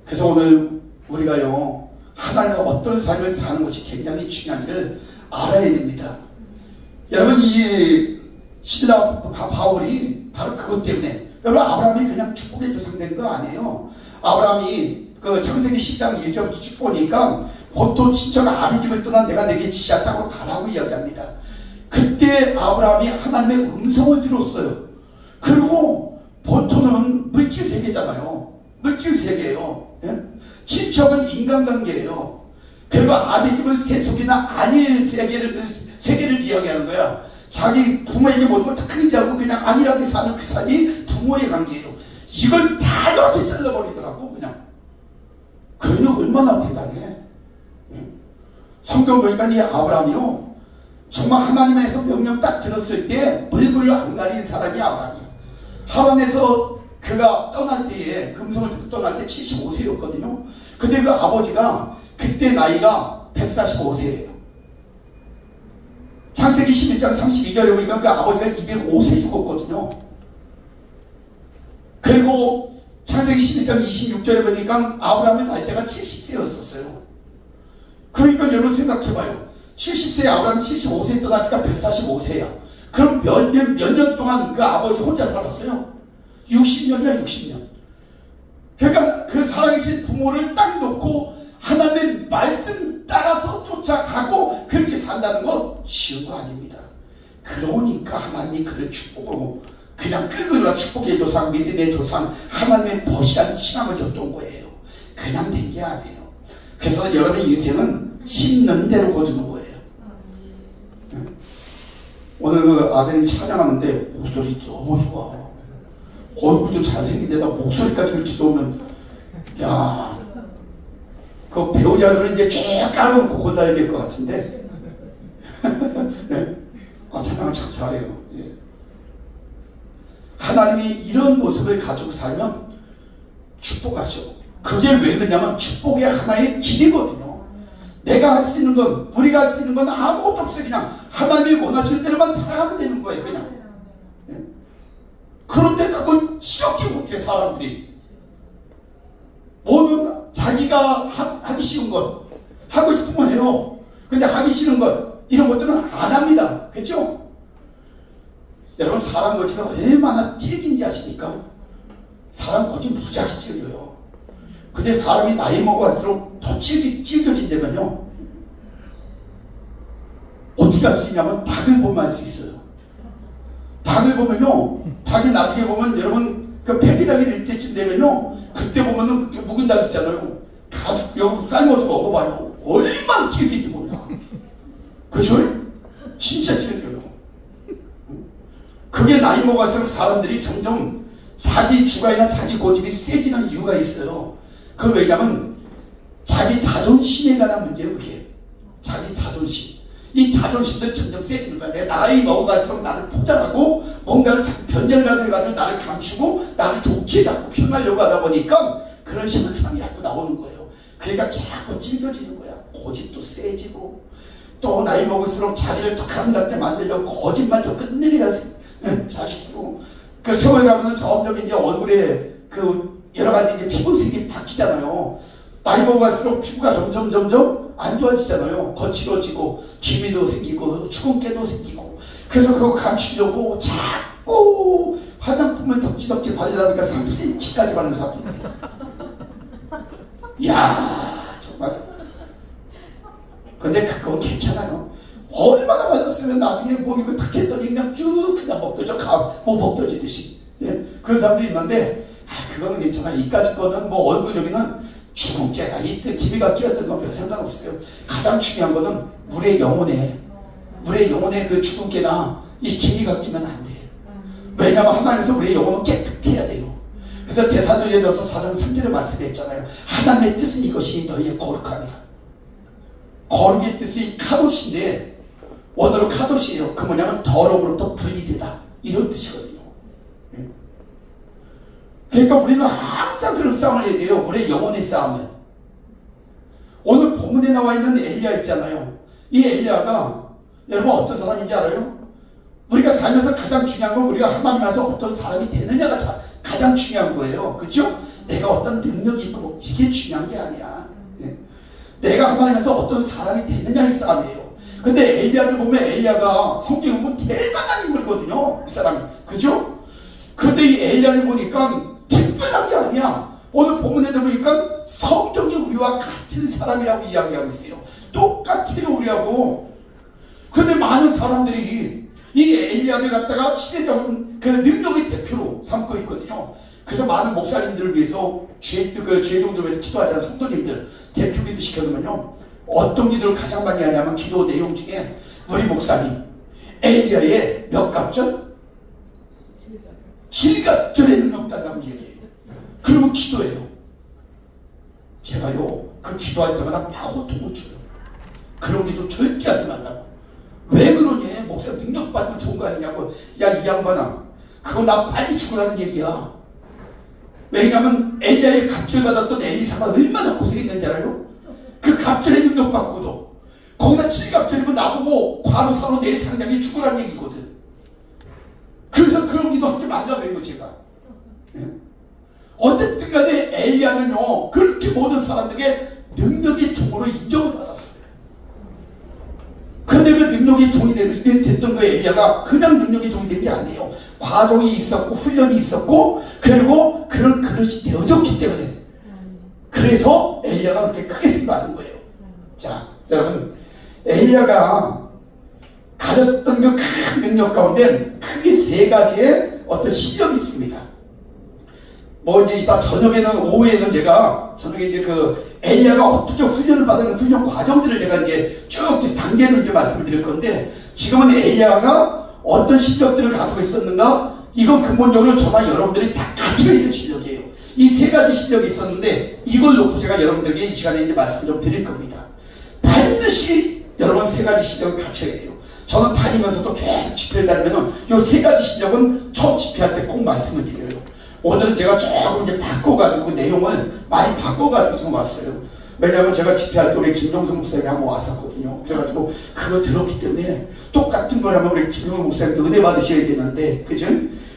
그래서 오늘 우리가요 하나님과 어떤 삶을 사는 것이 굉장히 중요한 일을 알아야 됩니다. 여러분, 이 신라 바울이 바로 그것 때문에, 여러분, 아브라함이 그냥 축복의 조상된 거 아니에요. 아브라함이 그 창세기 10장 1절부터 쭉 보니까 본토 친척 아비집을 떠난 내가 내게 지시할 땅으로 가라고 이야기합니다. 그때 아브라함이 하나님의 음성을 들었어요. 그리고 본토는 물질 세계잖아요. 물질 세계예요. 예? 친척은 인간관계예요. 그리고 아비집은 세속이나 안일 세계를 이야기하는 거야. 자기 부모에게 모든 걸 다 의지하고 그냥 안일하게 사는 그 삶이 부모의 관계예요. 이걸 다 이렇게 잘라버리더라고 그냥. 그러면 얼마나 대단해. 성경 보니까 이 아브라함이요 정말 하나님에서 명령 딱 들었을 때 얼굴을 안 가리는 사람이 아브라함이에요. 하란에서 그가 떠날 때에 금성을 듣고 떠날 때 75세였거든요. 근데 그 아버지가 그때 나이가 145세예요. 창세기 11장 32절에 보니까 그 아버지가 205세 죽었거든요. 그리고 창세기 11장 26절에 보니까 아브라함의 나이대가 70세였었어요. 그러니까 여러분 생각해봐요. 70세에 아브라함이 75세에 떠나니까 145세야. 그럼 몇 년 동안 그 아버지 혼자 살았어요? 60년이야 60년. 그러니까 그 살아계신 부모를 딱 놓고 하나님의 말씀 따라서 쫓아가고 그렇게 산다는 건 쉬운 거 아닙니다. 그러니까 하나님이 그를 축복으로 그냥 끌고 축복의 조상, 믿음의 조상, 하나님의 벗이라는 칭함을 줬던 거예요. 그냥 된 게 아니에요. 그래서 여러분의 인생은 심는 대로 거두는 거예요. 오늘 그 아들이 찬양하는데 목소리 너무 좋아. 얼굴도 잘생긴 데다 목소리까지 그렇게 좋으면, 야, 그 배우자들은 이제 쭉 깔아놓고 골라야 될 것 같은데. 네? 아, 찬양을 참 잘해요. 예. 하나님이 이런 모습을 가지고 살면 축복하셔. 그게 왜 그러냐면 축복의 하나의 길이거든요. 내가 할 수 있는 건, 우리가 할 수 있는 건 아무것도 없어요. 그냥 하나님이 원하시는 대로만 살아가면 되는 거예요. 그냥. 예? 그런데 그걸 지겹게 못해 사람들이. 뭐는 자기가 하기 쉬운 것, 하고 싶으면 해요. 근데 하기 싫은 것, 이런 것들은 안 합니다. 그렇죠? 여러분, 사람 고집가 얼마나 찔긴지 아십니까? 사람 고집 무지하게 찔겨요. 근데 사람이 나이 먹어갈수록 더 찔겨진다면요, 어떻게 할 수 있냐면 닭을 보면 알 수 있어요. 닭을 보면요, 닭이 나중에 보면 여러분 그 폐기닭이 될 때쯤 되면요, 그때 보면은 묵은 닭 있잖아요. 가죽 여기 삶아서 먹어봐요. 얼마나 찔긴지 몰라. 그죠? 진짜 찔겨요. 그게 나이 먹어갈수록 사람들이 점점 자기 주관이나 자기 고집이 세지는 이유가 있어요. 그건 왜냐면 자기 자존심에 관한 문제예요. 그게 자기 자존심. 이 자존심들이 점점 세지는 거야. 내 나이 먹어갈수록 나를 포장하고 뭔가를 자꾸 변장이라도 해가지고 나를 감추고 나를 좋게 자꾸 표현하려고 하다 보니까 그런 현상이 자꾸 나오는 거예요. 그러니까 자꾸 찔겨지는 거야. 고집도 세지고, 또 나이 먹을수록 자기를 더 아름답게 만들려고 거짓말 더 끝내게 자식이고, 그 세월 가면은 점점 이제 얼굴에 그 여러 가지 이제 피부색이 바뀌잖아요. 나이 먹어갈수록 피부가 점점 안 좋아지잖아요. 거칠어지고 기미도 생기고 주근깨도 생기고. 그래서 그거 감추려고 자꾸 화장품을 덕지덕지 바르다 보니까 3cm까지 바르는 사람도 있어요. 이야, 정말. 근데 그건 괜찮아요. 얼마나 발랐으면 나중에 뭐 이거 탁 했더니 그냥 쭉 그냥 벗겨져. 뭐 벗겨지듯이. 예? 그런 사람도 있는데, 아, 그거는 괜찮아. 이까짓 거는 뭐 얼굴 여기는 주근깨가 있든 기미가 끼었든 건 별 상관없어요. 가장 중요한 거는 우리의 영혼에 그 주근깨나 이 기미가 끼면 안 돼요. 왜냐하면 하나님께서 우리의 영혼은 깨끗해야 돼요. 그래서 데살로니가서 4장 3절에 말씀했잖아요. 하나님의 뜻은 이것이 너희의 거룩함이라. 거룩의 뜻이 카도시인데 원어로 카도시예요. 그 뭐냐면 더러움으로부터 분리되다, 이런 뜻이거든요. 그러니까 우리는 항상 그런 싸움을 해야 돼요. 우리의 영혼의 싸움을. 오늘 본문에 나와 있는 엘리야 있잖아요. 이 엘리야가 여러분 어떤 사람인지 알아요? 우리가 살면서 가장 중요한 건 우리가 하나님 앞에서 어떤 사람이 되느냐가 가장 중요한 거예요. 그렇죠? 내가 어떤 능력이 있고 이게 중요한 게 아니야. 내가 하나님에서 어떤 사람이 되느냐의 싸움이에요. 근데 엘리야를 보면 엘리야가 성경에 보면 대단한 인물이거든요. 그 사람이. 그죠? 근데 이 엘리야를 보니까 특별한 게 아니야. 오늘 본문에 보니까 성경이 우리와 같은 사람이라고 이야기하고 있어요. 똑같아요, 우리하고. 근데 많은 사람들이 이 엘리야를 갖다가 시대적인 그 능력의 대표로 삼고 있거든요. 그래서 많은 목사님들을 위해서 죄종들을 위해서 기도하자는 성도님들 대표 기도 시켜놓으면요, 어떤 기도를 가장 많이 하냐면 기도 내용 중에 우리 목사님 엘리야의 몇 갑절? 7갑절의 능력 달라고 얘기해요. 그러면 기도해요. 제가요 그 기도할 때마다 파고통을 쳐요. 그런 기도 절대 하지 말라고. 왜 그러니? 목사 능력 받으면 좋은 거 아니냐고. 야, 이 양반아, 그거 나 빨리 죽으라는 얘기야. 왜냐하면 엘리야의 갑절 받았던 엘리사가 얼마나 고생했는지 알아요? 그 갑절의 능력 받고도 거기다 7갑절이면 나보고 과로사로 내일 당장에 죽으라는 얘기거든. 그래서 그런 기도 하지 말라고 해요, 제가. 예? 어쨌든 간에 엘리야는요 그렇게 모든 사람들에게 능력의 종으로 인정을 받았어요. 근데 그 능력의 종이 됐던 그 엘리야가 그냥 능력의 종이 된 게 아니에요. 과정이 있었고 훈련이 있었고 그리고 그런 그릇이 되어졌기 때문에, 그래서 엘리야가 그렇게 크게 쓰임받은 거예요. 자, 여러분, 엘리야가 가졌던 그 큰 능력 가운데 크게 세 가지의 어떤 실력이 있습니다. 뭐 이제 이따 오후에는 제가 저녁에 이제 그 엘리야가 어떻게 훈련을 받은 훈련 과정들을 제가 이제 쭉 단계로 이제 말씀을 드릴 건데, 지금은 엘리야가 어떤 실력들을 가지고 있었는가? 이건 근본적으로 저나 여러분들이 다 갖춰야 될 실력이에요. 이 세 가지 실력이 있었는데 이걸 놓고 제가 여러분들에게 이 시간에 이제 말씀 좀 드릴 겁니다. 반드시 여러분 세 가지 실력을 갖춰야 돼요. 저는 다니면서도 계속 집회를 다니면은 이 세 가지 실력은 처음 집회할 때 꼭 말씀을 드려요. 오늘은 제가 조금 이제 바꿔가지고 내용을 많이 바꿔가지고 지금 왔어요. 왜냐하면 제가 집회할 때 우리 김종성 목사님이 한번 왔었거든요. 그래가지고 그거 들었기 때문에 똑같은 걸 하면 우리 김종성 목사님도 은혜 받으셔야 되는데, 그죠?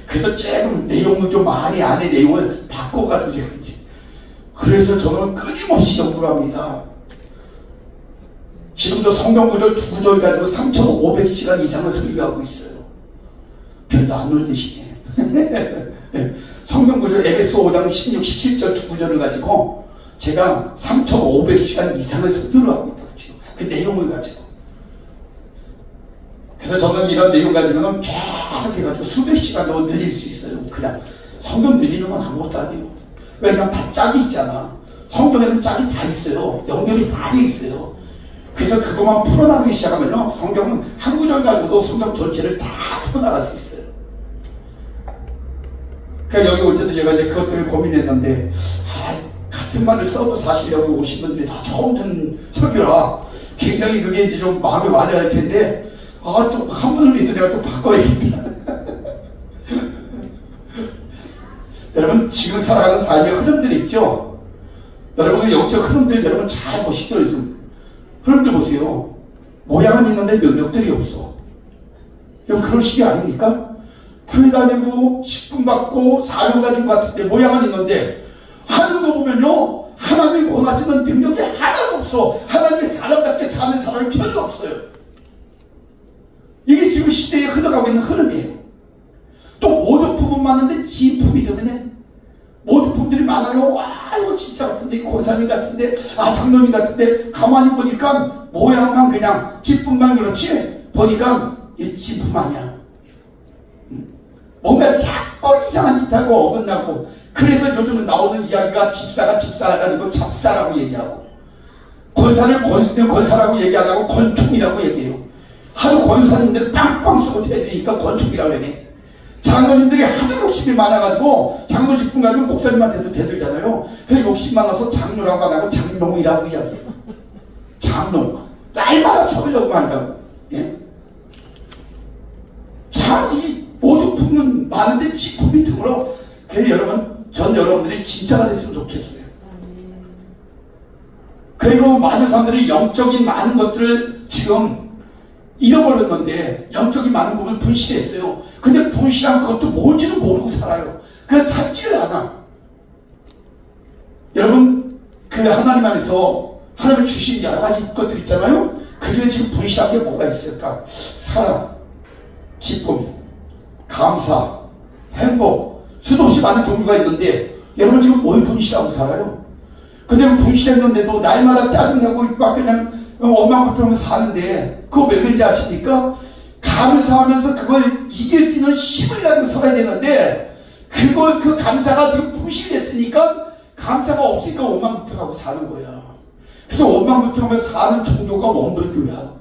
그래서 조금 내용을 좀 많이 안에 내용을 바꿔가지고 제가 그랬지. 그래서 저는 끊임없이 연구를 합니다. 지금도 성경구절 2구절 가지고 3,500시간 이상을 설교하고 있어요. 별로 안 놀리시네. 성경구절 에베소 5장 16, 17절 2구절을 가지고 제가 3,500시간 이상을 설교를 하고 있다고 지금 그 내용을 가지고. 그래서 저는 이런 내용 가지고는 계속 해가지고 수백 시간도 늘릴 수 있어요. 그냥 성경 늘리는 건 아무것도 아니에요. 왜냐면 다 짝이 있잖아. 성경에는 짝이 다 있어요. 연결이 다 돼 있어요. 그래서 그것만 풀어나가기 시작하면요, 성경은 한 구절 가지고도 성경 전체를 다 풀어나갈 수 있어요. 그러니까 여기 올 때도 제가 이제 그것 때문에 고민했는데, 같은 말을 써도 사실 여기 오신 분들이 다 처음 듣는 설교라 굉장히 그게 이제 좀 마음에 와닿아야 할 텐데, 또 한 분을 위해서 내가 또 바꿔야겠다. 여러분, 지금 살아가는 삶의 흐름들이 있죠? 여러분의 영적 흐름들 여러분 잘 보시죠. 요즘 흐름들 보세요. 모양은 있는데 능력들이 없어. 이건 그런 식이 아닙니까? 교회 다니고 10분 받고 사명 가진 것 같은데 모양은 있는데 하는 거 보면요, 하나님이 원하시는 능력이 하나도 없어. 하나님의 사람답게 사는 사람이 별로 없어요. 이게 지금 시대에 흘러가고 있는 흐름이에요. 또 모조품은 많은데 진품이 드문해. 모조품들이 많아요. 이거 진짜 같은데, 권사님 같은데, 장로님 같은데, 가만히 보니까 모양만 그냥 진품만 그렇지, 보니까 이 진품 아니야. 뭔가 자꾸 이상한 짓하고 어긋나고. 그래서 요즘은 나오는 이야기가 집사가 집사가 아니고 잡사라고 얘기하고, 권사를 권사라고 얘기 안 하고 권총이라고 얘기해요. 하도 권사님들 빵빵 쓰고 대드니까 권총이라고 그러네. 장로님들이 하도 욕심이 많아가지고 장로 직분 가지고 목사님한테도 대들잖아요. 그래서 욕심 많아서 장로라고 안 하고 장롱이라고 이야기해요. 장롱. 날마다 잡으려고 한다고. 예? 참, 이 모조품은 많은데 진품이 드물어. 그래서 여러분, 전 여러분들이 진짜가 됐으면 좋겠어요. 그리고 많은 사람들이 영적인 많은 것들을 지금 잃어버렸는데, 영적인 많은 부분을 분실했어요. 근데 분실한 그것도 뭔지도 모르고 살아요. 그냥 찾지를 않아. 여러분, 그 하나님 안에서 하나님이 주신 여러 가지 것들 있잖아요. 그 중에 지금 분실한 게 뭐가 있을까? 사랑, 기쁨, 감사, 행복, 수도 없이 많은 종류가 있는데, 여러분 지금 뭘 분실하고 살아요? 근데 분실했는데도 날마다 짜증나고 막 그냥 원망불평하면서 사는데, 그거 왜 그런지 아십니까? 감사하면서 그걸 이길 수 있는 힘을 가지고 살아야 되는데, 그 감사가 지금 분실됐으니까 감사가 없으니까 원망불평하고 사는 거야. 그래서 원망불평하면서 사는 종교가 원불교야.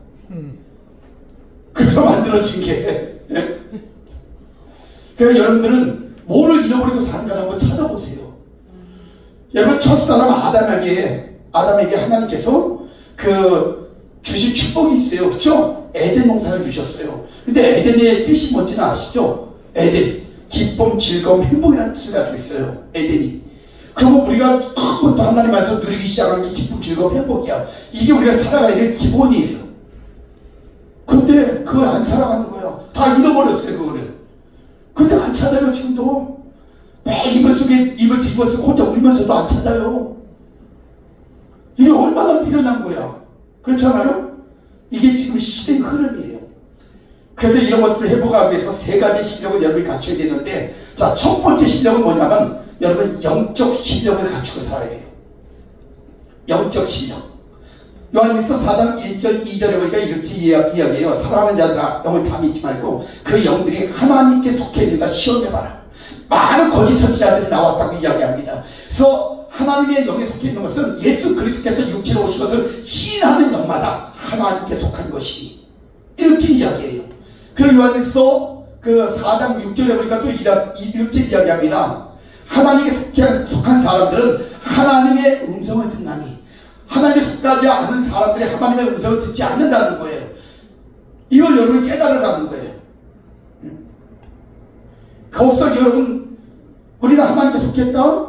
그래서 만들어진 게. 그래서 여러분들은 뭐를 잃어버리고 사는가 한번 찾아보세요. 여러분, 첫사람 아담에게 하나님께서 주신 축복이 있어요. 그쵸? 에덴 농사를 주셨어요. 근데 에덴의 뜻이 뭔지는 아시죠? 에덴. 기쁨, 즐거움, 행복이라는 뜻을 가지고 있어요. 에덴이. 그러면 우리가 처음부터 하나님 안에서 누리기 시작한 게 기쁨, 즐거움, 행복이야. 이게 우리가 살아가야 될 기본이에요. 근데 그걸 안 살아가는 거야. 다 잃어버렸어요, 그거를. 근데 안 찾아요, 지금도. 매일 이불 속에 입을 뒤집어 쓰고 혼자 울면서도 안 찾아요. 이게 얼마나 미련한 거야. 그렇지 않아요? 이게 지금 시대의 흐름이에요. 그래서 이런 것들을 회복하기 위해서 세 가지 실력을 여러분이 갖춰야 되는데, 자, 첫 번째 실력은 뭐냐면, 여러분, 영적 실력을 갖추고 살아야 돼요. 영적 실력. 요한일서 4장 1절 2절에 보니까 이렇게 이야기해요. 사랑하는 자들아, 영을 다 믿지 말고 그 영들이 하나님께 속해 있는가 시험해봐라. 많은 거짓 선지자들이 나왔다고 이야기합니다. 그래서 하나님의 영에 속해 있는 것은 예수 그리스도께서 육체로 오신 것을 시인하는 영마다 하나님께 속한 것이니, 이렇게 이야기해요. 그럼 요한일서 그 4장 6절에 보니까 또 이렇게 이야기합니다. 하나님께 속한 사람들은 하나님의 음성을 듣나니, 하나님께 속하지 않은 사람들이 하나님의 음성을 듣지 않는다는 거예요. 이걸 여러분이 깨달으라는 거예요. 거기서 여러분, 우리가 하나님께 속했다?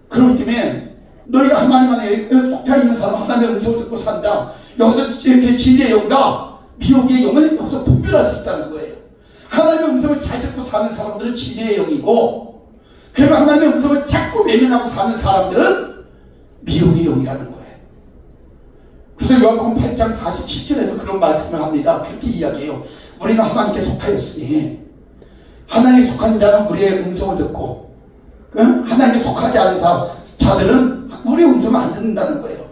그렇기 때문에 너희가 하나님 안에 속해 있는 사람, 하나님의 음성을 듣고 산다. 여기서 이렇게 진리의 영과 미혹의 영을 여기서 분별할 수 있다는 거예요. 하나님의 음성을 잘 듣고 사는 사람들은 진리의 영이고, 그리고 하나님의 음성을 자꾸 외면하고 사는 사람들은 미혹의 영이라는 거예요. 그래서 요한복음 8장 47절에도 그런 말씀을 합니다. 그렇게 이야기해요. 우리는 하나님께 속하였으니 하나님께 속한 자는 우리의 음성을 듣고, 하나님께 속하지 않은 자들은 우리의 음성을 안 듣는다는 거예요.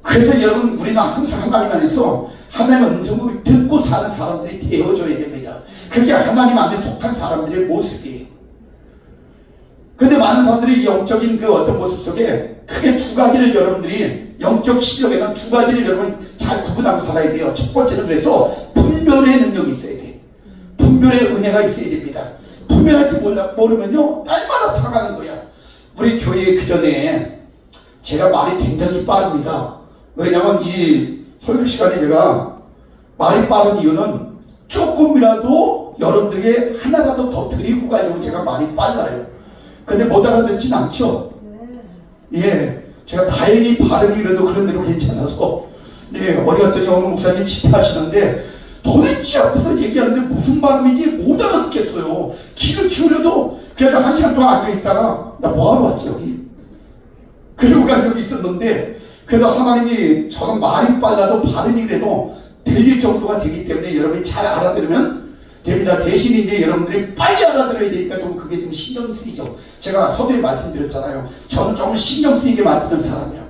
그래서 여러분, 우리는 항상 하나님 안에서 하나님의 음성을 듣고 사는 사람들이 되어줘야 됩니다. 그게 하나님 안에 속한 사람들의 모습이에요. 근데 많은 사람들이 영적인 그 어떤 모습 속에 크게 두 가지를, 여러분들이 영적 실력에는 두 가지를 여러분 잘 구분하고 살아야 돼요. 첫 번째는 그래서 분별의 능력이 있어야 돼. 분별의 은혜가 있어야 됩니다. 분별할 줄 모르면요, 날마다 당하는 거야. 우리 교회에 그 전에 제가 말이 굉장히 빠릅니다. 왜냐면 이 설교 시간에 제가 말이 빠른 이유는 조금이라도 여러분들에게 하나라도 더 드리고 가려고 제가 말이 빨라요. 근데 못 알아듣진 않죠? 예. 제가 다행히 발음이 그래도 그런 대로 괜찮아서, 예. 어디 갔더니 어느 목사님 집회하시는데 도대체 앞에서 얘기하는데 무슨 발음인지 못 알아듣겠어요. 귀를 기울여도. 그래서 1시간 동안 앉아있다가 나 뭐하러 왔지 여기? 그러고 간 적이 있었는데, 그래도 하나님이 저는 말이 빨라도 발음이 그래도 들릴 정도가 되기 때문에 여러분이 잘 알아들으면 됩니다. 대신 이제 여러분들이 빨리 알아들어야 되니까 좀 그게 좀 신경이 쓰이죠. 제가 서두에 말씀드렸잖아요. 저는 좀 신경 쓰이게 만드는 사람이라고.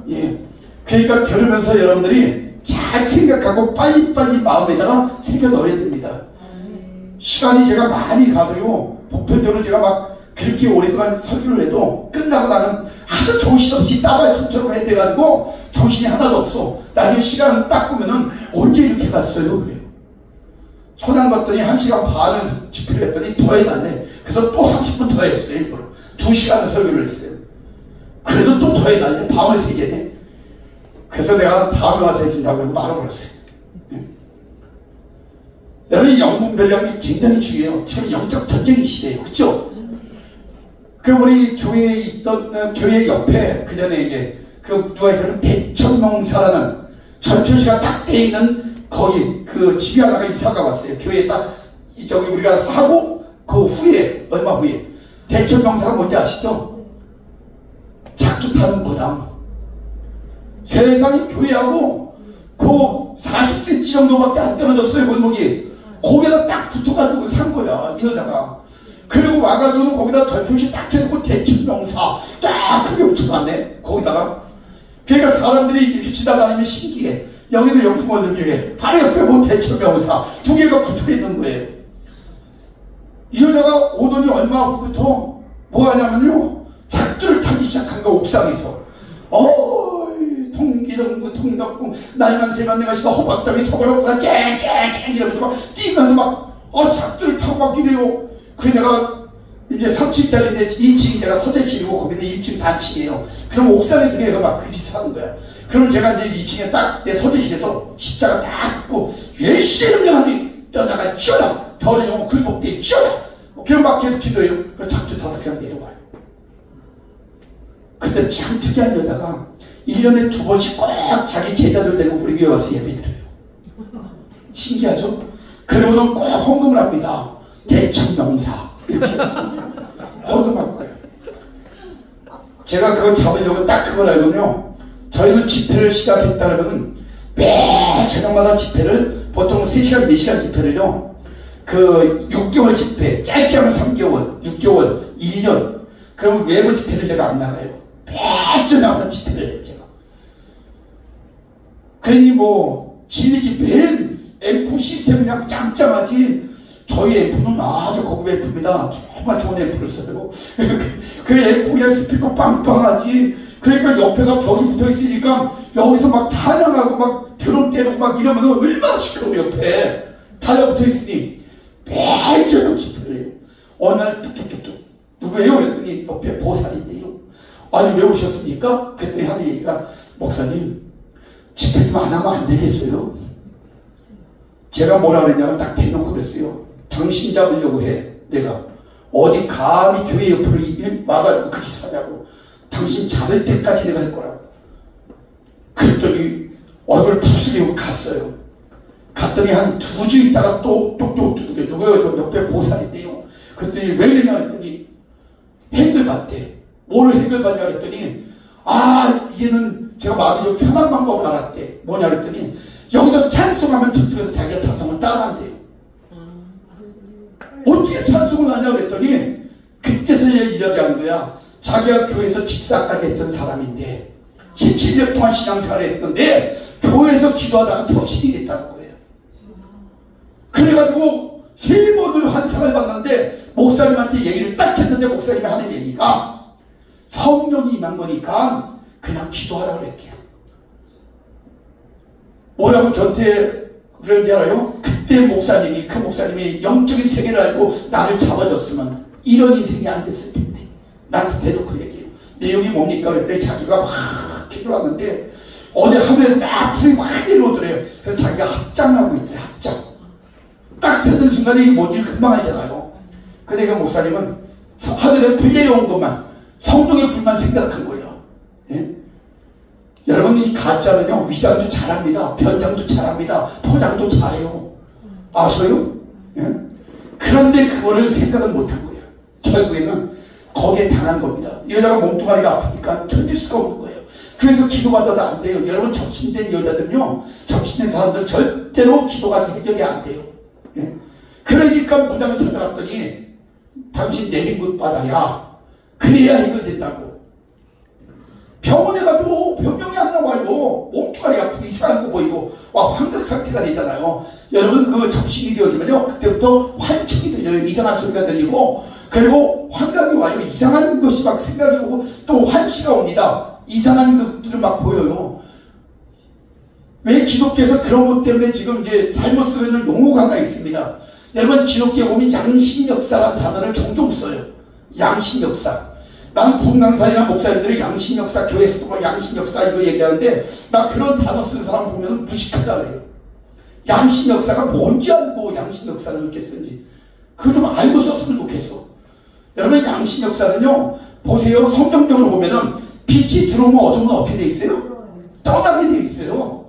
예. 그러니까 들으면서 여러분들이 잘 생각하고 빨리빨리 마음에다가 새겨 넣어야 됩니다. 시간이 제가 많이 가도요, 보편적으로 제가 막 그렇게 오랫동안 설교를 해도 끝나고 나는 하도 정신없이 따발총처럼 해대가지고 정신이 하나도 없어. 나중에 시간 딱 보면은 언제 이렇게 갔어요? 그래요. 초당 갔더니 1시간 반을 집회를 했더니 더 해달래. 그래서 또 30분 더 했어요. 일부러 2시간을 설교를 했어요. 그래도 또 더 해달래. 밤을 새게네. 그래서 내가 다음에 와서 해준다고 그러고 말아버렸어요. 여러분, 영분별량이 굉장히 중요해요. 지금 영적 전쟁이 시대예요. 그렇죠? 그 우리 교회에 있던, 교회 옆에 그 전에 이제 그 누가 있었는 대천농사라는 전표시가 딱 돼 있는 거기 그 집이 하나가 이사가 왔어요. 교회에 딱 저기 우리가 사고 그 후에, 얼마 후에 대천농사가 뭔지 아시죠? 작두 타는 무당. 세상에 교회하고 그 40cm 정도밖에 안 떨어졌어요. 골목이. 거기다 딱 붙어가지고 산 거야, 이 여자가. 그리고 와가지고는 거기다 절표시 딱 해놓고 대천명사 딱 크게 붙여놨네, 거기다가. 그러니까 사람들이 이렇게 지나다니면 신기해. 여기도 영풍을 느끼게 바로 옆에 뭐 대천명사 두 개가 붙어있는 거예요. 이 여자가 오더니 얼마 후부터 뭐 하냐면요, 작두를 타기 시작한 거, 옥상에서. 통기정구 통덕궁 날만 새만 내가 시다 호박담이 서버렸구나 쨍쨍쨍 이러면서 막 뛰면서 막 작두를 타고 막 이래요. 그 내가 이제 3층짜리 2층 내가 서재실이고 거기는 1층 단층이에요. 그럼 옥상에서 내가 막 그 짓을 하는 거야. 그럼 제가 이제 2층에 딱 내 서재실에서 십자가 딱 긋고 예수의 명하니 떠나가 쪄라 더러운 영혼 굴복대 쪄라. 그럼 막 계속 기도해요. 그럼 작두 타다 그냥 내려와요. 근데 참 특이한 여자가 1년에 2번씩 꼭 자기 제자들 데리고 우리 교회 와서 예배드려요. 신기하죠? 그리고는 꼭 헌금을 합니다. 대천명사 이렇게 헌금할 거예요. 제가 그거 잡으려고 딱 그걸 알거든요. 저희는 집회를 시작했다 그러면 매 저녁마다 집회를 보통 3시간 4시간 집회를요, 그 6개월 집회, 짧게 하면 3개월 6개월 1년, 그러면 외부 집회를 제가 안 나가요. 매 저녁마다 집회를 해요, 제가. 그러니 뭐 진리지 매일 앰프 시스템이 그냥 짱짱하지. 저희 앰프는 아주 고급 앰프입니다. 정말 좋은 앰프를 써요. 그 앰프에 스피커 빵빵하지. 그러니까 옆에가 벽이 붙어 있으니까 여기서 막 찬양하고 막 드럼 때리고 막 이러면 얼마나 시끄러워. 옆에 달라붙어 있으니 매일 저녁 집회를 해요. 어느 날 뚝뚝뚝뚝 누구예요? 그랬더니 옆에 보살인데요. 아니 왜 오셨습니까? 그랬더니 하는 얘기가 목사님 집회 좀 안 하면 안 되겠어요? 제가 뭐라 그랬냐면 딱 대놓고 그랬어요. 당신 잡으려고 해. 내가 어디 감히 교회 옆으로 와가지고 그렇게 사냐고. 당신 잡을 때까지 내가 할 거라고. 그랬더니 얼굴 푹 숙이고 갔어요. 갔더니 한 2주 있다가 또 똑똑 두들겨. 누구요? 옆에 보살인데요. 그랬더니 왜 그러냐 그랬더니 해결받대. 뭘 해결받냐 그랬더니 이제는 제가 마음이 좀 편한 방법을 알았대. 뭐냐 그랬더니 여기서 찬송하면 저쪽에서 자기가 찬송을 따라한대요. 어떻게 찬송을 하냐 그랬더니 그때서 이야기하는 거야. 자기가 교회에서 집사까지 했던 사람인데 17년 동안 신앙생활을 했는데 교회에서 기도하다가 접신이 됐다는 거예요. 그래가지고 3번을 환상을 봤는데 목사님한테 얘기를 딱 했는데 목사님이 하는 얘기가 성령이 임한 거니까 그냥 기도하라고 그랬대요. 뭐라고 저한테 그런지 알아요? 그때 그 목사님이 영적인 세계를 알고 나를 잡아줬으면 이런 인생이 안 됐을 텐데. 나한테 대놓고 얘기해요. 내용이 뭡니까? 그랬더니 자기가 막 기도를 하는데 어디 하늘에서 막 불이 확 내려오더래요. 그래서 자기가 합장하고 있더래요. 합장. 딱 듣는 순간에 이게 뭔지 금방 알잖아요. 근데 그 목사님은 하늘에 불 내려온 것만, 성령의 불만 생각한 거예요. 예? 여러분 이 가짜는요 위장도 잘합니다. 변장도 잘합니다. 포장도 잘해요. 아셔요? 예? 그런데 그거를 생각은 못한 거예요. 결국에는 거기에 당한 겁니다. 여자가 몸뚱아리가 아프니까 견딜 수가 없는 거예요. 그래서 기도받아도 안 돼요. 여러분 접신된 여자들은요, 접신된 사람들 절대로 기도가 해결이 안 돼요. 예? 그러니까 무당을 찾아갔더니 당신 내린 것 받아야 그래야 해결된다고. 병원에 가도 변명이 안 나와요. 몸뚱아리 아프고 이상한 거 보이고 환각 상태가 되잖아요. 여러분 그 접신이 되어지면요 그때부터 환청이 들려요. 이상한 소리가 들리고 그리고 환각이 와요. 이상한 것이 막 생각이 오고 또 환시가 옵니다. 이상한 것들을 막 보여요. 왜 기독교에서 그런 것 때문에 지금 이제 잘못 쓰는 용어가 하나 있습니다. 여러분 기독교에 보면 양심역사라는 단어를 종종 써요. 양심역사. 난 부흥강사이나 목사님들이 양심역사, 교회에서도 뭐 양심역사 이거 얘기하는데 나 그런 단어 쓰는 사람 보면 무식하다 그래요. 양심역사가 뭔지 알고 양심역사를 이렇게 쓰는지 그거 좀 알고 썼으면 좋겠어. 여러분 양심역사는요 보세요. 성경적으로 보면은 빛이 들어오면 어둠은 어떻게 돼 있어요? 떠나게 돼 있어요.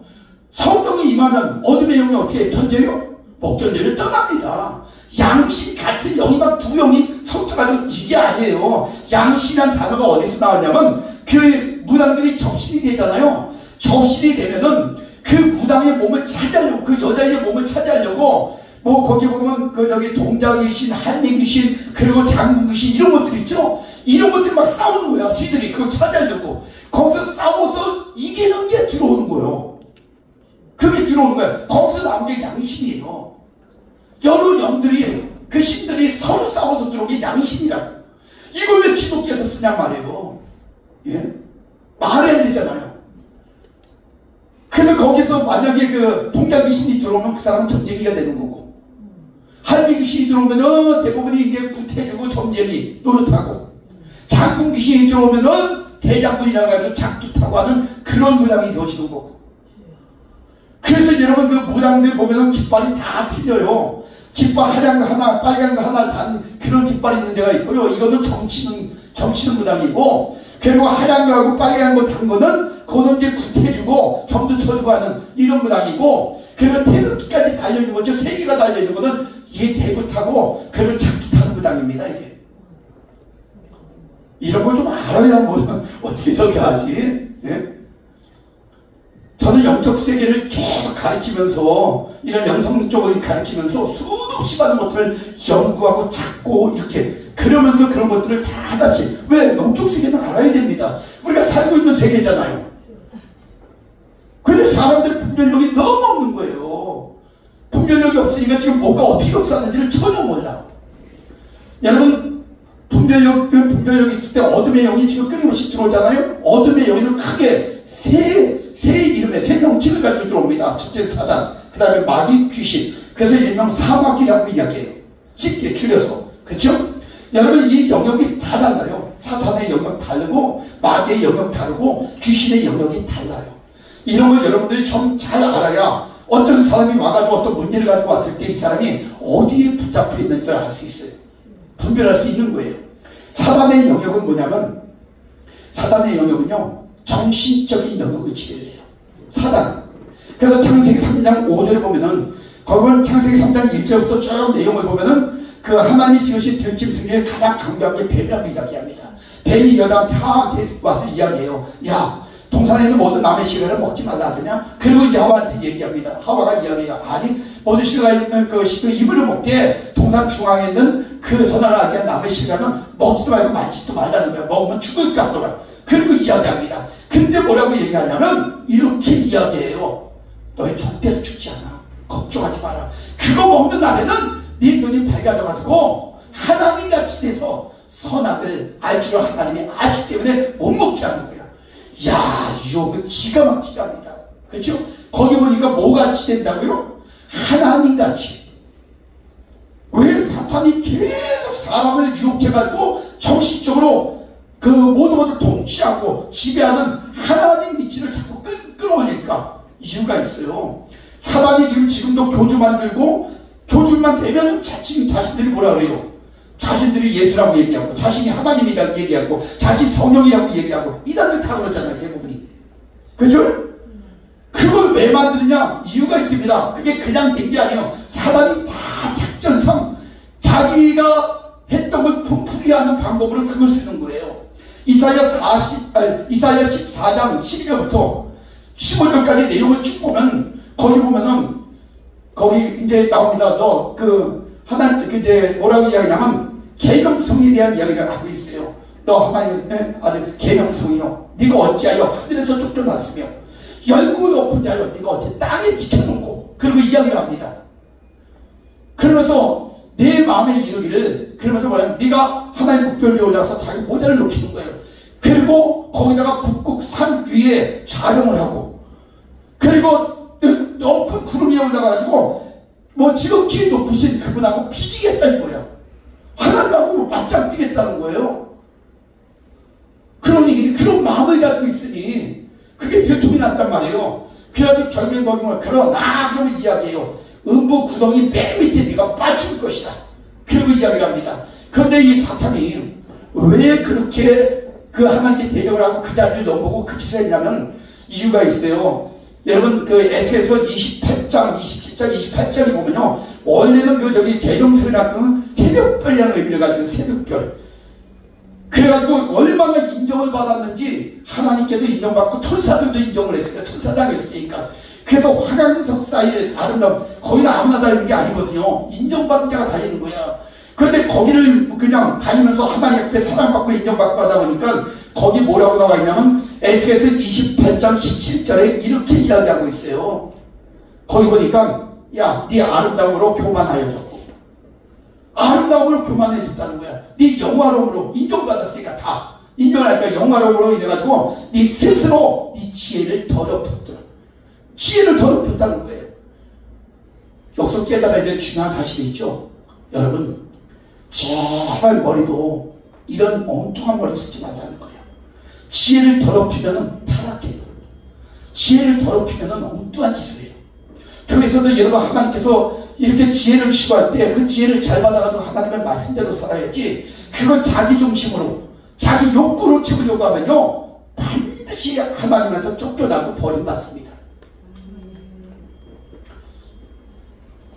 성령이 임하면 어둠의 영이 어떻게 견뎌요? 못 견뎌요. 떠납니다. 양심 같은 영이 막 두 영이 섞여가지고 이게 아니에요. 양심이란 단어가 어디서 나왔냐면 그 무당들이 접신이 되잖아요. 접신이 되면은 그 무당의 몸을 차지하려고, 그 여자의 몸을 차지하려고 뭐 거기 보면 그 저기 동자귀신, 한미귀신, 그리고 장군귀신 이런 것들 있죠. 이런 것들이 막 싸우는 거야. 지들이 그걸 차지하려고. 거기서 싸워서 이기는 게 들어오는 거예요. 그게 들어오는 거야. 거기서 나온 게 양심이에요. 여러 영들이, 그 신들이 서로 싸워서 들어온 게 양심이라고. 이걸 왜 기독교에서 쓰냐 말이에요. 예? 말이 안 되잖아요. 그래서 거기서 만약에 그 동자귀신이 들어오면 그 사람은 점쟁이가 되는 거고, 한미귀신이 들어오면은 대부분이 이게 구태주고 점쟁이 노릇하고, 장군귀신이 들어오면은 대장군이라 가지고 작두 타고 하는 그런 무당이 되어지는 거고. 그래서 여러분 그 무당들 보면은 깃발이 다 틀려요. 깃발 하얀 거 하나, 빨간 거 하나 단 그런 깃발이 있는 데가 있고요. 이거는 정치는 무당이고, 그리고 하얀 거하고 빨간 거 단 거는 그거는 이제 구태주고 점도 쳐주고 하는 이런 무당이고, 그리고 태극기까지 달려있는 거죠. 3개가 달려있는 거는 이게 대구 타고 그리고 작두 타는 무당입니다. 이게 이런 걸 좀 알아야 뭐 어떻게 저기 하지. 예? 저는 영적 세계를 계속 가르치면서 이런 영성 쪽을 가르치면서 수도 없이 많은 것들을 연구하고 찾고 이렇게 그러면서 그런 것들을 다 하나씩, 왜? 영적 세계는 알아야 됩니다. 우리가 살고 있는 세계잖아요. 근데 사람들 분별력이 너무 없는 거예요. 분별력이 없으니까 지금 뭐가 어떻게 역사하는지를 전혀 몰라. 여러분 분별력은 분별력이 있을 때 어둠의 영이 지금 끊임없이 들어오잖아요. 어둠의 영이는 크게 세 이름의 세 명칭을 가지고 들어옵니다. 첫째 사단, 그 다음에 마귀, 귀신. 그래서 일명 사마귀라고 이야기해요. 쉽게 줄여서. 그렇죠? 여러분, 이 영역이 다 달라요. 사단의 영역 다르고 마귀의 영역 다르고 귀신의 영역이 달라요. 이런 걸 여러분들이 좀 잘 알아야 어떤 사람이 와가지고 어떤 문제를 가지고 왔을 때 이 사람이 어디에 붙잡혀 있는지를 알 수 있어요. 분별할 수 있는 거예요. 사단의 영역은 뭐냐면, 사단의 영역은요, 정신적인 영역을 지배해요. 사단. 그래서 창세기 3장 5절을 보면은, 거기는 창세기 3장 1절부터 쭉 내용을 보면은, 그 하나님이 지으신 들짐승 중에 가장 강조한 게 뱀이라고 이야기합니다. 뱀이 여자한테 하한테 와서 이야기해요. 야, 동산에 있는 모든 남의 실과를 먹지 말라 하더냐? 그리고 하와한테 얘기합니다. 하와가 이야기해요. 아니, 모든 실과 있는 그 이불을 먹되 동산 중앙에 있는 그 선을 알게 한 남의 실과는 먹지도 말고 만지지도 말라는 거야. 먹으면 죽을까 하더라. 그리고 이야기합니다. 근데 뭐라고 얘기하냐면 이렇게 이야기해요. 너희 절대로 죽지 않아. 걱정하지 마라. 그거 먹는 날에는 네 눈이 밝아져가지고 하나님같이 돼서 선악을 알 줄 하나님이 아시기 때문에 못 먹게 하는 거야. 야, 이거 기가 막히게 합니다. 그렇죠? 거기 보니까 뭐같이 된다고요? 하나님같이. 왜 사탄이 계속 사람을 유혹해가지고 정신적으로 그 모든 것을 통치하고 지배하는 하나님 위치를 자꾸 끌어올릴까? 이유가 있어요. 사단이 지금도 교주 만들고 교주만 되면 자신들이 뭐라 그래요? 자신들이 예수라고 얘기하고 자신이 하나님이라고 얘기하고 자신 성령이라고 얘기하고 이단들 다 그렇잖아요. 대부분이. 그죠? 그걸 왜 만드느냐? 이유가 있습니다. 그게 그냥 된 게 아니에요. 사단이 다 작전상 자기가 했던 걸 분풀이하는 방법으로 그걸 쓰는 거예요. 이사야 14장 12절부터 15절까지 내용을 쭉 보면 거기 보면은 거기 이제 나옵니다. 너 하나님 그때 뭐라고 이야기하냐면 계명성에 대한 이야기를 하고 있어요. 너 하나님의 아들 계명성이요. 네가 어찌하여 하늘에서 쫓겨났으며 열고 높은 자여 네가 어찌 땅에 지켜놓고 그리고 이야기를 합니다. 그러면서 내 마음에 이르기를 그러면서 뭐냐면 네가 하나님 목별 위에 올라가서 자기 모자를 높이는 거예요. 그리고 거기다가 북극 산 위에 촬영을 하고 그리고 높은 구름 위에 올라가가지고 뭐 지극히 높으신 그분하고 비기겠다는 거야. 하나님하고 맞짱 뜨겠다는 거예요. 그러니 그런 마음을 가지고 있으니 그게 들통이 났단 말이에요. 그래가지고 결국엔 거기 뭐 그러면 이야기해요. 음부 구덩이 맨 밑에 네가 빠질 것이다. 그리고 이야기를 합니다. 그런데 이 사탄이 왜 그렇게 그 하나님께 대적을 하고 그 자리를 넘보고 그 짓을 했냐면 이유가 있어요. 여러분 에스겔서 28장 27장 28장에 보면요, 원래는 계명성이라는 새벽별이라는 의미를 가지고 새벽별. 그래가지고 얼마나 인정을 받았는지 하나님께도 인정받고 천사들도 인정을 했어요. 천사장이 있으니까. 그래서 화강석 사이를 아름다운 거기는 아무나 다니는 게 아니거든요. 인정받은 자가 다니는 거야. 그런데 거기를 그냥 다니면서 하나님 앞에 사랑받고 인정받고 하다 보니까 거기 뭐라고 나와 있냐면 에스겔서 28장 17절에 이렇게 이야기하고 있어요. 거기 보니까 야, 네 아름다움으로 교만하여졌고 아름다움으로 교만해졌다는 거야. 네 영화로움으로 인정받았으니까 다 인정하니까 영화로움으로 인해가지고 네 스스로 네 지혜를 더럽혔더라. 지혜를 더럽혔다는 거예요. 여기서 깨달아야 될 중요한 사실이 있죠. 여러분, 제발 머리도 이런 엉뚱한 머리 쓰지 말라는 거예요. 지혜를 더럽히면 타락해요. 지혜를 더럽히면 엉뚱한 짓을 해요. 교회에서도 여러분 하나님께서 이렇게 지혜를 주시고 때 그 지혜를 잘 받아가지고 하나님의 말씀대로 살아야지, 그걸 자기 중심으로 자기 욕구로 채우려고 하면요 반드시 하나님에서 쫓겨나고 버림받습니다.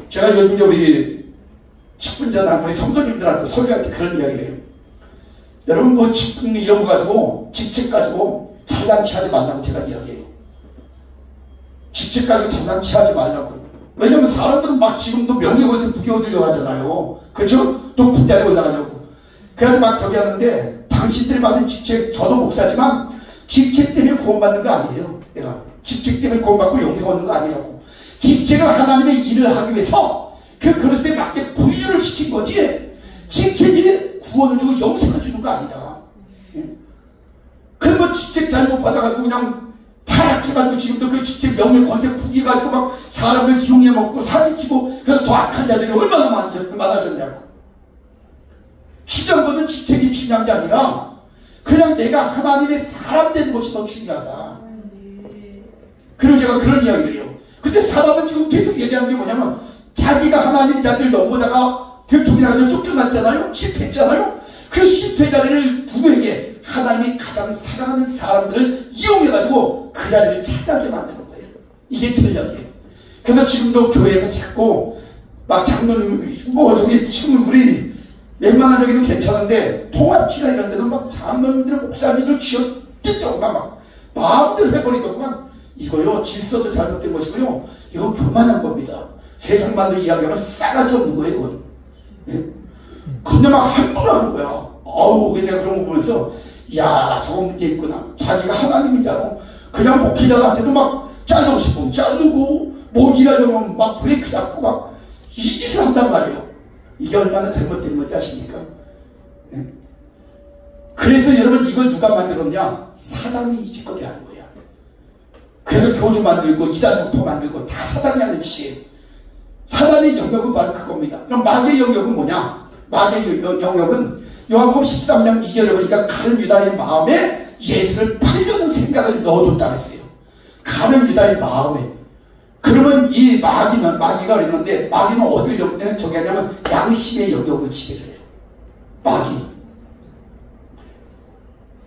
제가 요즘 우리 직분자나 우리 성도님들한테 설교할 때 그런 이야기를 해요. 여러분 뭐 직분 이런 거 가지고 직책 가지고 잘난치 하지 말라고 제가 이야기해요. 직책 가지고 잘난치 하지 말라고. 왜냐면 사람들은 막 지금도 명예권에서 부귀 얻으려고 하잖아요. 그렇죠? 높은 자리에 올라가려고. 그래서 막 저기 하는데 당신들이 받은 직책, 저도 목사지만 직책 때문에 구원받는 거 아니에요. 내가 직책 때문에 구원받고 영생 얻는 거 아니라고. 직책은 하나님의 일을 하기 위해서 그 그릇에 맞게 분류를 시킨 거지, 직책이 구원을 주고 영생을 주는 거 아니다. 그런 거 직책 잘못 받아가지고 그냥 타락해가지고 지금도 그 직책 명예 권세 부기가지고 막 사람을 이용해 먹고 사기치고 그래서 더 악한 자들이 얼마나 많아졌냐고. 중요한 것은 직책이 중요한 게 아니라 그냥 내가 하나님의 사람 되는 것이 더 중요하다. 그리고 제가 그런 이야기를 해요. 근데 사람은 지금 계속 얘기하는 게 뭐냐면 자기가 하나님 자리를 넘보다가 들통이 나가지고 쫓겨났잖아요. 실패했잖아요. 그 실패 자리를 누구에게? 하나님이 가장 사랑하는 사람들을 이용해가지고 그 자리를 차지하게 만드는 거예요. 이게 전략이에요. 그래서 지금도 교회에서 자꾸 막 장로님 뭐 저기 지금 우리 웬만한 저기는 괜찮은데 통합치나 이런 데는 막 장로님들 목사님들 쥐어뜯고 막 마음대로 해버리더구만. 이거요 질서도 잘못된 것이고요. 이거 교만한 겁니다. 세상만도 이야기하면 싸가지 없는 거예요. 이건. 네? 근데 막 함부로 하는 거야. 아우 내가 그런 거 보면서 야 저거 문제 있구나. 자기가 하나님인 줄 알고 그냥 목회자한테도 막 자르고 싶으면 자르고 뭐 일하려면 막 브레이크 잡고 막 이 짓을 한단 말이에요. 이게 얼마나 잘못된 건지 아십니까? 네? 그래서 여러분 이걸 누가 만들었냐? 사단이 이 짓거리 하는 거야. 그래서 교주 만들고 이단 목포 만들고 다 사단이 하는 짓이에요. 사단의 영역은 바로 그겁니다. 그럼 마귀의 영역은 뭐냐? 마귀의 영역은 요한복음 13장 2절에 보니까 가룟 유다의 마음에 예수를 팔려는 생각을 넣어줬다고 했어요. 가룟 유다의 마음에. 그러면 이 마귀가 그랬는데 마귀는 어디를 저기 하냐면 양심의 영역을 지배를 해요. 마귀는.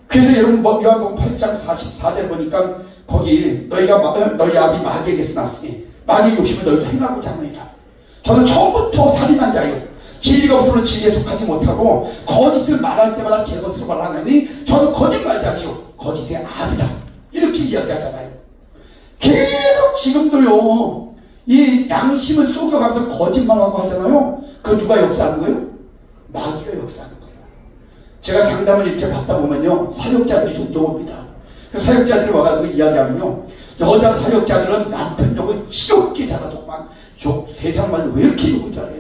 그래서 여러분 요한복음 8장 44절 보니까 거기 너희 아비 마귀에게서 났으니 마귀의 욕심을 너희도 행하고자 하느니라. 저는 처음부터 살인한 자요. 진리가 없으면 진리에 속하지 못하고 거짓을 말할 때마다 제 것으로 말하느니 저는 거짓말자니요 거짓의 아비다. 이렇게 이야기하잖아요. 계속 지금도요 이 양심을 속여가면서 거짓말하고 하잖아요. 그거 누가 역사하는 거예요? 마귀가 역사하는 거예요. 제가 상담을 이렇게 받다 보면요 사역자들이 종종 옵니다. 그 사역자들이 와가지고 이야기하면요 여자 사역자들은 남편 욕을 지겹게 잘하더만 욕 세상 말로 왜 이렇게 욕을 잘해?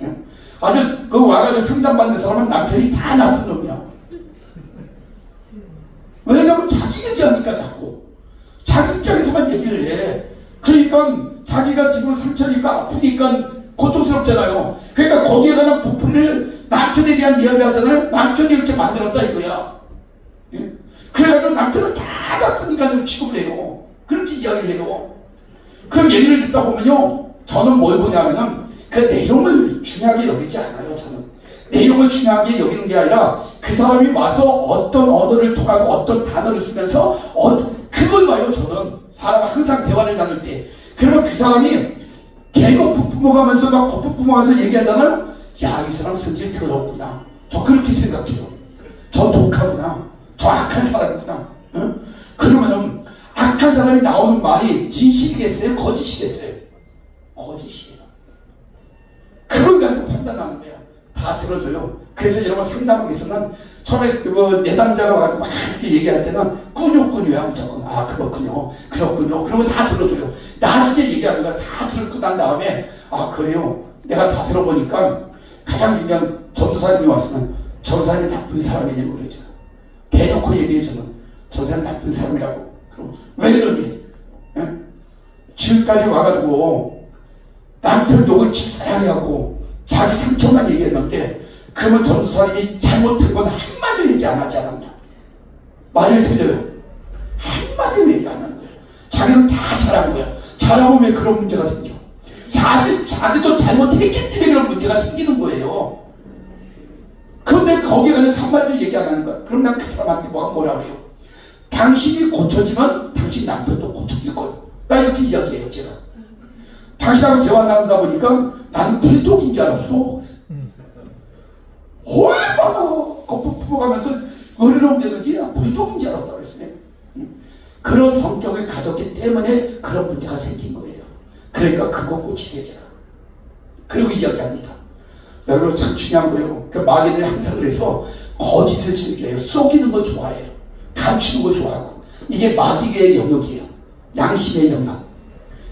응? 아주 그 와가지고 상담받는 사람은 남편이 다 나쁜 놈이야. 왜냐면 자기 얘기하니까 자꾸 자기 입장에서만 얘기를 해. 그러니까 자기가 지금 상처니까 아프니까 고통스럽잖아요. 그러니까 거기에 관한 부풀이를 남편에 대한 이야기 하잖아요. 남편이 이렇게 만들었다 이거야. 예? 그래가지고 남편은 다 나쁘니까 좀 취급을 해요. 그렇게 이야기를 해요. 그럼 얘기를 듣다 보면요 저는 뭘 보냐면은 그 내용을 중요하게 여기지 않아요. 저는 내용을 중요하게 여기는 게 아니라 그 사람이 와서 어떤 언어를 통하고 어떤 단어를 쓰면서 그걸 봐요. 저는 사람과 항상 대화를 나눌 때 그러면 그 사람이 개거품 품어가면서 막 거품 품어가면서 얘기하잖아요. 야 이 사람 성질이 더럽구나. 저 그렇게 생각해요. 저 독하구나. 저 악한 사람이구나. 응? 그러면은 악한 사람이 나오는 말이 진실이겠어요? 거짓이겠어요? 거짓이에요. 그걸 가지고 판단하는 거야. 다 들어줘요. 그래서 여러분 상담에서는 처음에 그 내담자가 와가지고 막 이렇게 얘기할 때는 꾸뇨꾸뇨야 무조건. 아 그렇군요. 그렇군요. 그러면 다 들어줘요. 나중에 얘기하는 거 다 들고 난 다음에 아 그래요. 내가 다 들어보니까 가장 중요한 전도사님이 왔으면 저 사람이 나쁜 사람이냐고 그러죠. 대놓고 얘기해주는 저 사람이 나쁜 사람이라고. 그럼 왜 그러니? 예? 지금까지 와가지고 남편 욕을 치사하게 하고 자기 상처만 얘기했는데 그러면 전도사님이 잘못된 건 한마디도 얘기 안 하지 않았냐? 말이 틀려요. 한마디도 얘기 안 하는 거예요. 자기는 다 잘한 거야. 잘하면 왜 그런 문제가 생겨? 사실 자기도 잘못했기 때문에 그런 문제가 생기는 거예요. 그런데 거기에 가는 한마디도 얘기 안 하는 거야. 그럼 난 그 사람한테 뭐라 그래요? 당신이 고쳐지면 당신 남편도 고쳐질 거예요. 나 이렇게 이야기해요. 제가 당신하고 대화 나누다 보니까 나는 불독인 줄 알았어. 얼마나 거품 품어가면서 어리러움 되는지 불독인 줄 알았다고 했어요. 그런 성격을 가졌기 때문에 그런 문제가 생긴 거예요. 그러니까 그거 고치세요. 그리고 이야기합니다. 여러분 참 중요한 거예요. 그 마귀는 항상 그래서 거짓을 즐겨요. 속이는 걸 좋아해요. 감추는 걸 좋아하고. 이게 마귀의 영역이에요. 양심의 영역.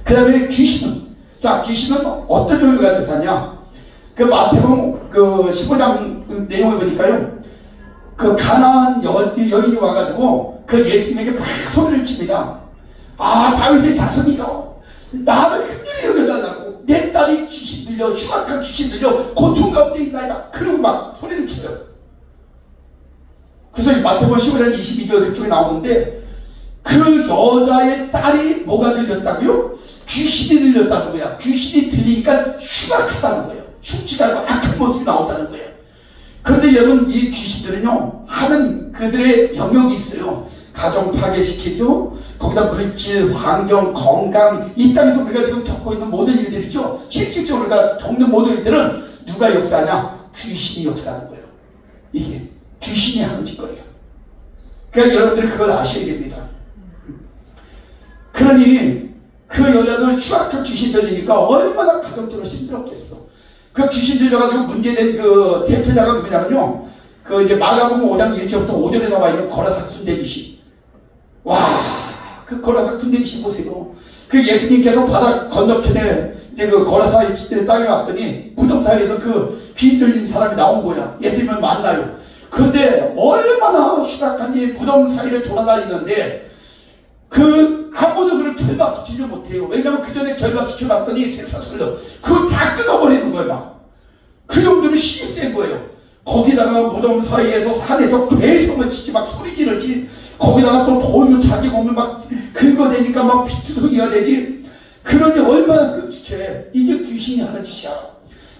그 다음에 귀신은, 자 귀신은 어떤 영역을 가지고 사냐? 그 마태복음 그 15장 내용을 보니까요 그 가나안 여인이 와가지고 그 예수님에게 막 소리를 칩니다. 아, 다윗의 자손이여, 나를 흔히 여겨달라고. 내 딸이 귀신 들려, 흉악한 귀신 들려 고통 가운데 있나이다. 그러고 막 소리를 쳐요. 그래서 마태복음 15장 22절 그쪽에 나오는데, 그 여자의 딸이 뭐가 들렸다고요? 귀신이 들렸다는 거야. 귀신이 들리니까 흉악하다는 거예요. 흉지가 아니고 악한 모습이 나온다는 거예요. 그런데 여러분, 이 귀신들은요, 하는 그들의 영역이 있어요. 가정 파괴시키죠. 거기다 물질, 환경, 건강, 이 땅에서 우리가 지금 겪고 있는 모든 일들 있죠. 실질적으로 우리가 겪는 모든 일들은 누가 역사하냐? 귀신이 역사하는 거예요. 이게 귀신이 하는 짓거리예요. 그러니까 여러분들이 그걸 아셔야 됩니다. 그러니 그 여자들 흉악한 귀신 들리니까 얼마나 가정적으로 힘들었겠어. 그 귀신 들려가지고 문제된 그 대표자가 누구냐면요, 그 이제 마가복음 5장 1절부터 5절에 나와 있는 거라삭 순대 귀신. 와, 그 거라삭 순대 귀신 보세요. 그 예수님께서 바다 건너편에 이제 그 거라삭 땅에 왔더니 무덤 사이에서 그 귀신 들린 사람이 나온 거야. 예수님을 만나요. 그런데 얼마나 흉악한지 무덤 사이를 돌아다니는데 아무도 그를 결박시키지 못해요. 왜냐하면 그 전에 결박시켜놨더니 쇠사슬로 그걸 다 끊어버리는 거예요. 막. 그 정도로 힘이 센 거예요. 거기다가 무덤 사이에서 산에서 괴성을 치지, 막 소리 지르지. 거기다가 또 돌로 자기 몸을 막 긁어대니까 막 피투성이가 되지. 그러니 얼마나 끔찍해. 이게 귀신이 하는 짓이야.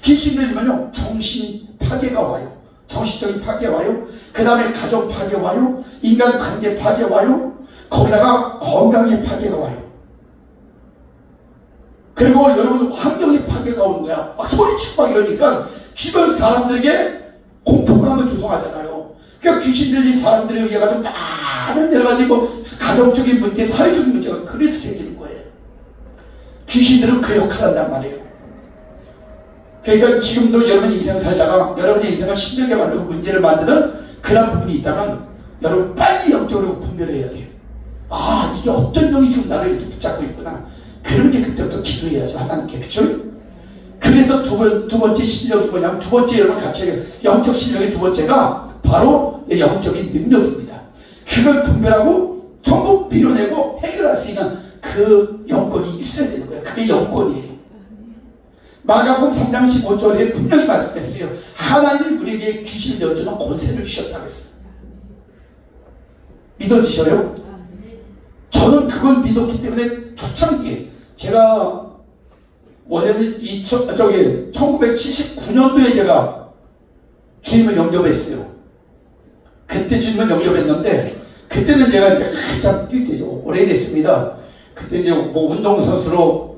귀신 들리면요, 정신 파괴가 와요. 정신적인 파괴 와요. 그 다음에 가정 파괴 와요. 인간 관계 파괴 와요. 거기다가 건강의 파괴가 와요. 그리고 여러분, 환경의 파괴가 오는 거야. 막 소리치고 막 이러니까 주변 사람들에게 공포감을 조성하잖아요. 그러니까 귀신 들린 사람들에 의해 가지고 많은 여러 가지 뭐 가정적인 문제, 사회적인 문제가 그래서 생기는 거예요. 귀신들은 그 역할을 한단 말이에요. 그러니까 지금도 여러분 인생 살다가 여러분의 인생을 힘들게 만들고 문제를 만드는 그런 부분이 있다면 여러분 빨리 영적으로 분별해야 돼요. 아, 이게 어떤 영이 지금 나를 이렇게 붙잡고 있구나. 그런 게 그때부터 기도해야죠, 하나님께. 그쵸? 그래서 두 번째 실력이 뭐냐면, 두 번째 여러분 같이 해요. 영적 실력의 두 번째가 바로 영적인 능력입니다. 그걸 분별하고 전부 밀어내고 해결할 수 있는 그 영권이 있어야 되는 거예요. 그게 영권이에요. 마가복음 3장 15절에 분명히 말씀했어요. 하나님이 우리에게 귀신을 내어주는 권세를 주셨다고 했어요. 믿어지셔요? 저는 그걸 믿었기 때문에 초창기에 제가 원래는 1979년도에 제가 주님을 영접했어요. 그때 주님을 영접했는데 그때는 제가 이제 한참 뛸 때죠. 오래됐습니다. 그때 이제 뭐 운동선수로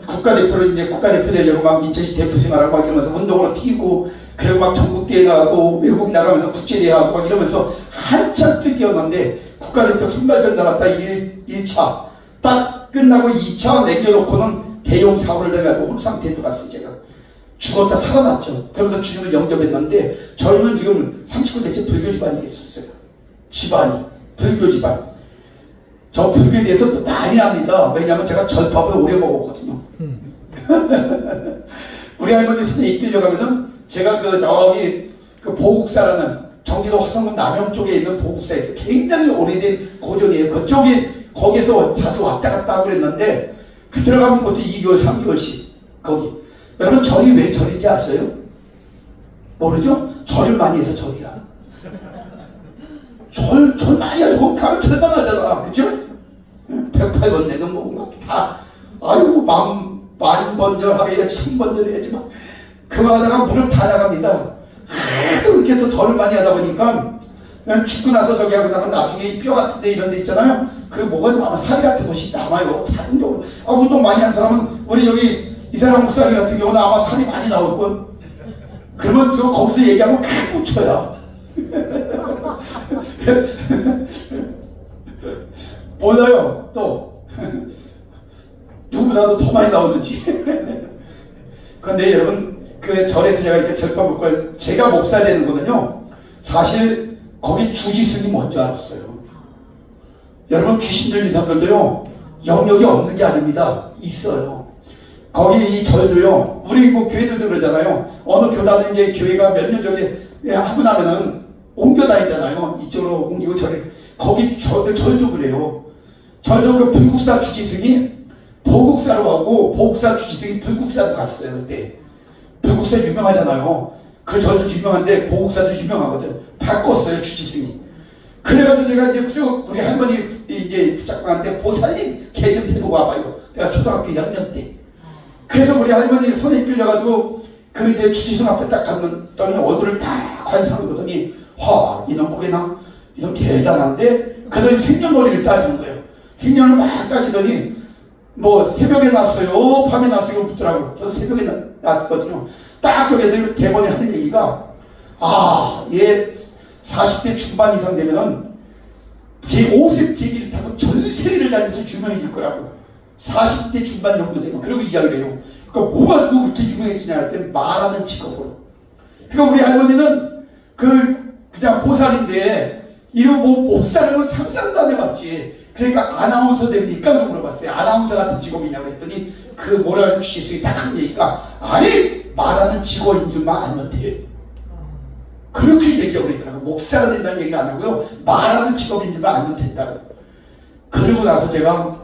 국가대표로 이제 국가대표 되려고 막 2010 대표 생활하고 막 이러면서 운동으로 뛰고, 그리고 막 전국대회 나가고 외국 나가면서 국제대회 하고 막 이러면서 한참 뛰었는데 국가대표 선발전 나갔다 1차 딱 끝나고 2차 남겨놓고는 대형 사고를 내가지고 홀상태에 들어갔어요. 제가 죽었다 살아났죠. 그러면서 주님을 영접했는데 저희는 지금 39대째 불교 집안이 있었어요. 집안이 불교 집안. 저 불교에 대해서 또 많이 합니다. 왜냐하면 제가 절밥을 오래 먹었거든요. 우리 할머니 손에 이끌려 가면은 제가 저기 보국사라는 경기도 화성군 남영 쪽에 있는 보국사에서 굉장히 오래된 고전이에요. 거기서 자주 왔다 갔다 하고 그랬는데, 그 들어가면 보통 2개월, 3개월씩 거기. 여러분, 절이 왜 절인지 아세요? 모르죠? 절을 많이 해서 절이야. 절 많이 하죠. 거기 가면 절만 하잖아. 그죠? 108번 내는 뭐, 다, 아이고, 만번절 하야지, 1000번절 해야지, 막. 그거 하다가 물을 다 나갑니다. 하도 그렇게 해서 절을 많이 하다 보니까, 그냥 죽고 나서 저기 하고 나면 나중에 뼈 같은 데 이런 데 있잖아요. 그 뭐가 남아, 살 같은 것이 남아요. 자동적으로. 운동 많이 한 사람은, 우리 여기 이사람 목사님 같은 경우는 아마 살이 많이 나올 걸. 그러면 거기서 얘기하면 큰 묻혀야. 몰라요, 또. 누구보다도 더 많이 나오는지. 그런데 여러분, 그 절에서 제가 이렇게 절밥 먹고, 제가 목사 되는 거는요, 사실 거기 주지스님이 뭔지 알았어요. 여러분, 귀신 들린 사람들도요, 영역이 없는 게 아닙니다. 있어요. 거기 이 절도요, 우리 뭐 교회들도 그러잖아요. 어느 교단은 이제 교회가 몇 년 전에 하고 나면은 옮겨 다니잖아요. 이쪽으로 옮기고 저리. 거기 절도 그래요. 절도 그 불국사 주지승이 보국사로 가고 보국사 주지승이 불국사로 갔어요. 그때 불국사 유명하잖아요. 그 절도 유명한데 보국사도 유명하거든. 바꿨어요, 주지승이. 그래가지고 제가 이제 쭉 우리 할머니 이제 붙잡고하는데 보살님 개 좀 데리고 와봐요. 내가 초등학교 1학년 때. 그래서 우리 할머니 손에 끌려가지고 그 이제 주지승 앞에 딱 갔더니 얼굴을 다 관상을 보더니 와, 이놈 보게나 이놈 대단한데. 그러더니 생년월일을 따지는 거예요. 생년을 막 따지더니 뭐 새벽에 났어요, 밤에 났어요 묻더라고. 저도 새벽에 났거든요. 딱 거기에 대본에 하는 얘기가 얘 40대 중반 이상 되면은 제5세 비행기를 타고 전 세계를 다니면서 유명해질 거라고. 40대 중반 정도 되면. 그리고 이야기를 해요. 그러니까 뭐 가지고 그렇게 유명해지냐 할 때 말하는 직업으로. 그러니까 우리 할머니는 그냥 보살인데 이거 뭐 목사님은 상상도 안 해봤지. 그러니까 아나운서 됩니까? 라고 물어봤어요. 아나운서 같은 직업이냐고 했더니 그 뭐라는 주시수이 딱 한 얘기가 아니 말하는 직업인 줄만 알면 돼. 그렇게 얘기하고 있더라고요. 목사가 된다는 얘기를 안 하고요. 말하는 직업인 줄만 알면 된다고. 그러고 나서 제가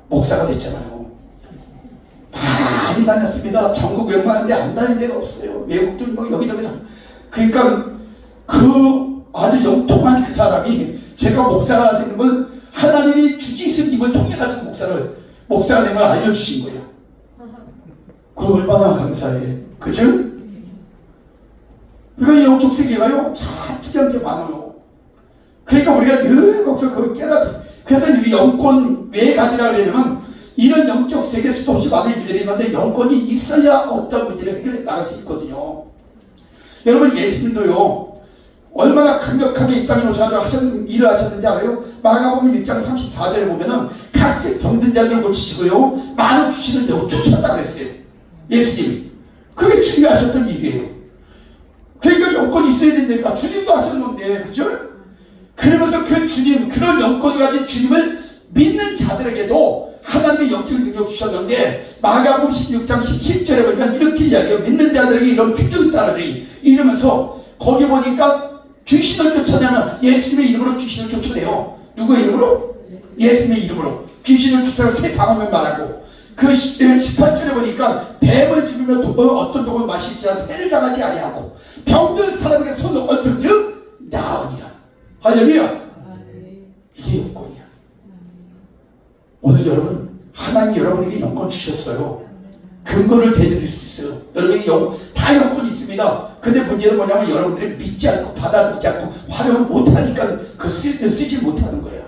목사가 됐잖아요. 많이 다녔습니다. 전국 웬만한데 안 다닌 데가 없어요. 외국도 뭐 여기저기 다. 그러니까 그 아주 영통한 그 사람이 제가 목사가 되는 걸 하나님이 주지스님을 통해 가지고 목사가 된 걸 알려주신 거예요. 그럼 얼마나 감사해. 그죠? 그러니까 영적 세계가요 참 특이한 게 많아요. 그러니까 우리가 늘 거기서 그걸 깨닫았어요. 그래서 이 영권 왜 가지라 그러냐면 이런 영적 세계 수도 없이 많은 일들이 있는데 영권이 있어야 어떤 문제를 해결해 나갈 수 있거든요. 여러분 예수님도요 얼마나 강력하게 이 땅에 오셔서 일을 하셨는지 알아요? 마가복음 1장 34절에 보면은 각색 병든 자들을 고치시고요 많은 귀신을 내쫓았다 그랬어요. 예수님이. 그게 중요하셨던 일이에요. 그러니까 영권이 있어야 된다니까. 주님도 하셨는데, 그죠? 그러면서 그 주님, 그런 영권을 가진 주님을 믿는 자들에게도 하나님의 영적 능력 주셨는데 마가복음 16장 17절에 보니까 이렇게 이야기해요. 믿는 자들에게 이런 필요가 있다니 이러면서 거기 보니까 귀신을 쫓아내면 예수님의 이름으로 귀신을 쫓아내요. 누구의 이름으로? 예수님의 이름으로 귀신을 쫓아내서 새 방언을 말하고 그 18절에 보니까 뱀을 집으며 어떤 독을 마실지라도 해를 당하지 아니하고 병든 사람에게 손을 얹은즉 나으니라. 할렐루야. 이게 영권이야. 오늘 여러분 하나님이 여러분에게 영권 주셨어요. 근거를 대드릴 수 있어요. 여러분이 다 영권이 있습니다. 근데 문제는 뭐냐면 여러분들이 믿지 않고 받아들이지 않고 활용을 못하니까 쓰지 못하는 거예요.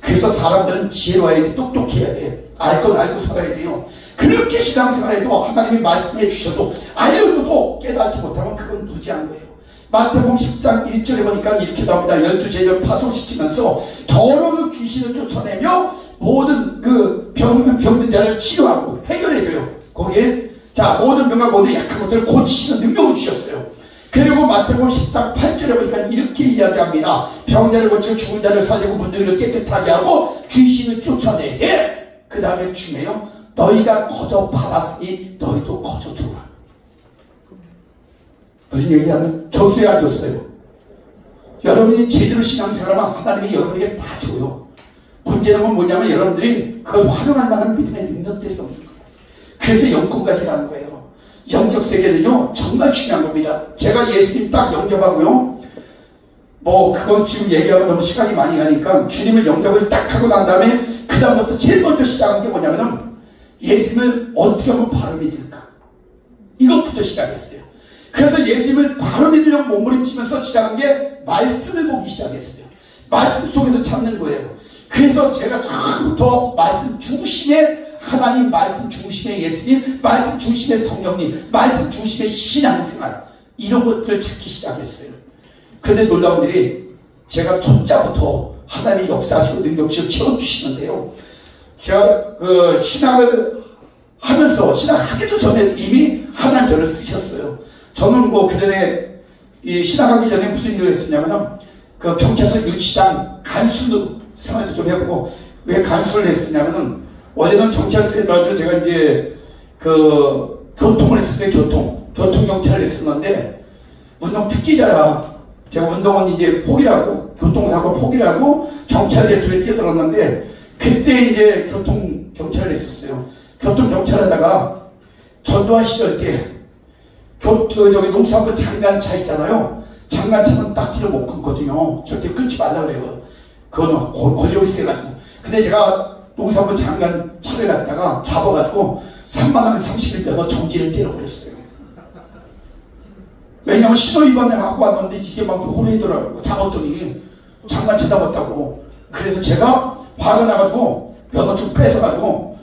그래서 사람들은 지혜로워야 돼. 똑똑해야 돼. 알 건 알고 살아야 돼요. 그렇게 신앙생활에도 하나님이 말씀해 주셔도 알려줘도 깨닫지 못하면 그건 무지한 거예요. 마태복음 10장 1절에 보니까 이렇게 나옵니다. 12제를 파송시키면서 더러운 귀신을 쫓아내며 모든 그 병든 자를 치료하고 해결해줘요. 거기에 자 모든 병과 모든 약한 것들을 고치시는 능력을 주셨어요. 그리고 마태복음 10장 8절에 보니까 이렇게 이야기합니다. 병자를 고치고 죽은 자를 살리고 문들을 깨끗하게 하고 귀신을 쫓아내게. 그 다음에 중요해요. 너희가 거저 받았으니 너희도 거저 줘라. 무슨 얘기하면 줬어요 안 줬어요? 여러분이 제대로 신앙생활하면 하나님이 여러분에게 다 줘요. 문제는 뭐냐면 여러분들이 그걸 활용할 만한 믿음의 능력들이 없는 거예요. 그래서 영권까지라는 거예요. 영적 세계는요 정말 중요한 겁니다. 제가 예수님 딱 영접하고요 뭐 그건 지금 얘기하면 너무 시간이 많이 가니까 주님을 영접을 딱 하고 난 다음에 그 다음부터 제일 먼저 시작한 게 뭐냐면은 예수님을 어떻게 하면 바로 믿을까 이것부터 시작했어요. 그래서 예수님을 바로 믿으려고 몸부림치면서 시작한 게 말씀을 보기 시작했어요. 말씀 속에서 찾는 거예요. 그래서 제가 처음부터 말씀 중심의 하나님, 말씀 중심의 예수님, 말씀 중심의 성령님, 말씀 중심의 신앙생활 이런 것들을 찾기 시작했어요. 근데 놀라운 일이 제가 초짜부터 하나님이 역사하시고 능력치고 채워주시는데요. 제가 그 신학을 하면서 신학하기도 전에 이미 하나님 저를 쓰셨어요. 저는 뭐 그전에 이 신학하기 전에 무슨 일을 했었냐면 그 경찰서 유치장 간수 생활도 좀 해보고 왜 간수를 했었냐면은 원래는 경찰서에 들어가서 제가 이제 그 교통을 했었어요. 교통경찰을 했었는데 운동 특기자라 제가 운동은 이제 포기하고, 교통사고 포기하고, 경찰 대통에 뛰어들었는데, 그때 이제 교통경찰을 했었어요. 교통경찰 하다가, 전두환 시절 때, 저기 농수산부 장관차 있잖아요. 장관차는 딱지를 못 끊거든요. 절대 끊지 말라 그래요. 그거는 권력이 세가지고. 근데 제가 농수산부 장관 차를 갖다가 잡아가지고 3만원에 30일 면허 정지를 때려버렸어요. 왜냐면 신호위반을 하고 왔는데 이게 막 호래더라고요. 잡았더니 장관 쳐다봤다고. 그래서 제가 화가 나가지고 면허 좀 뺏어가지고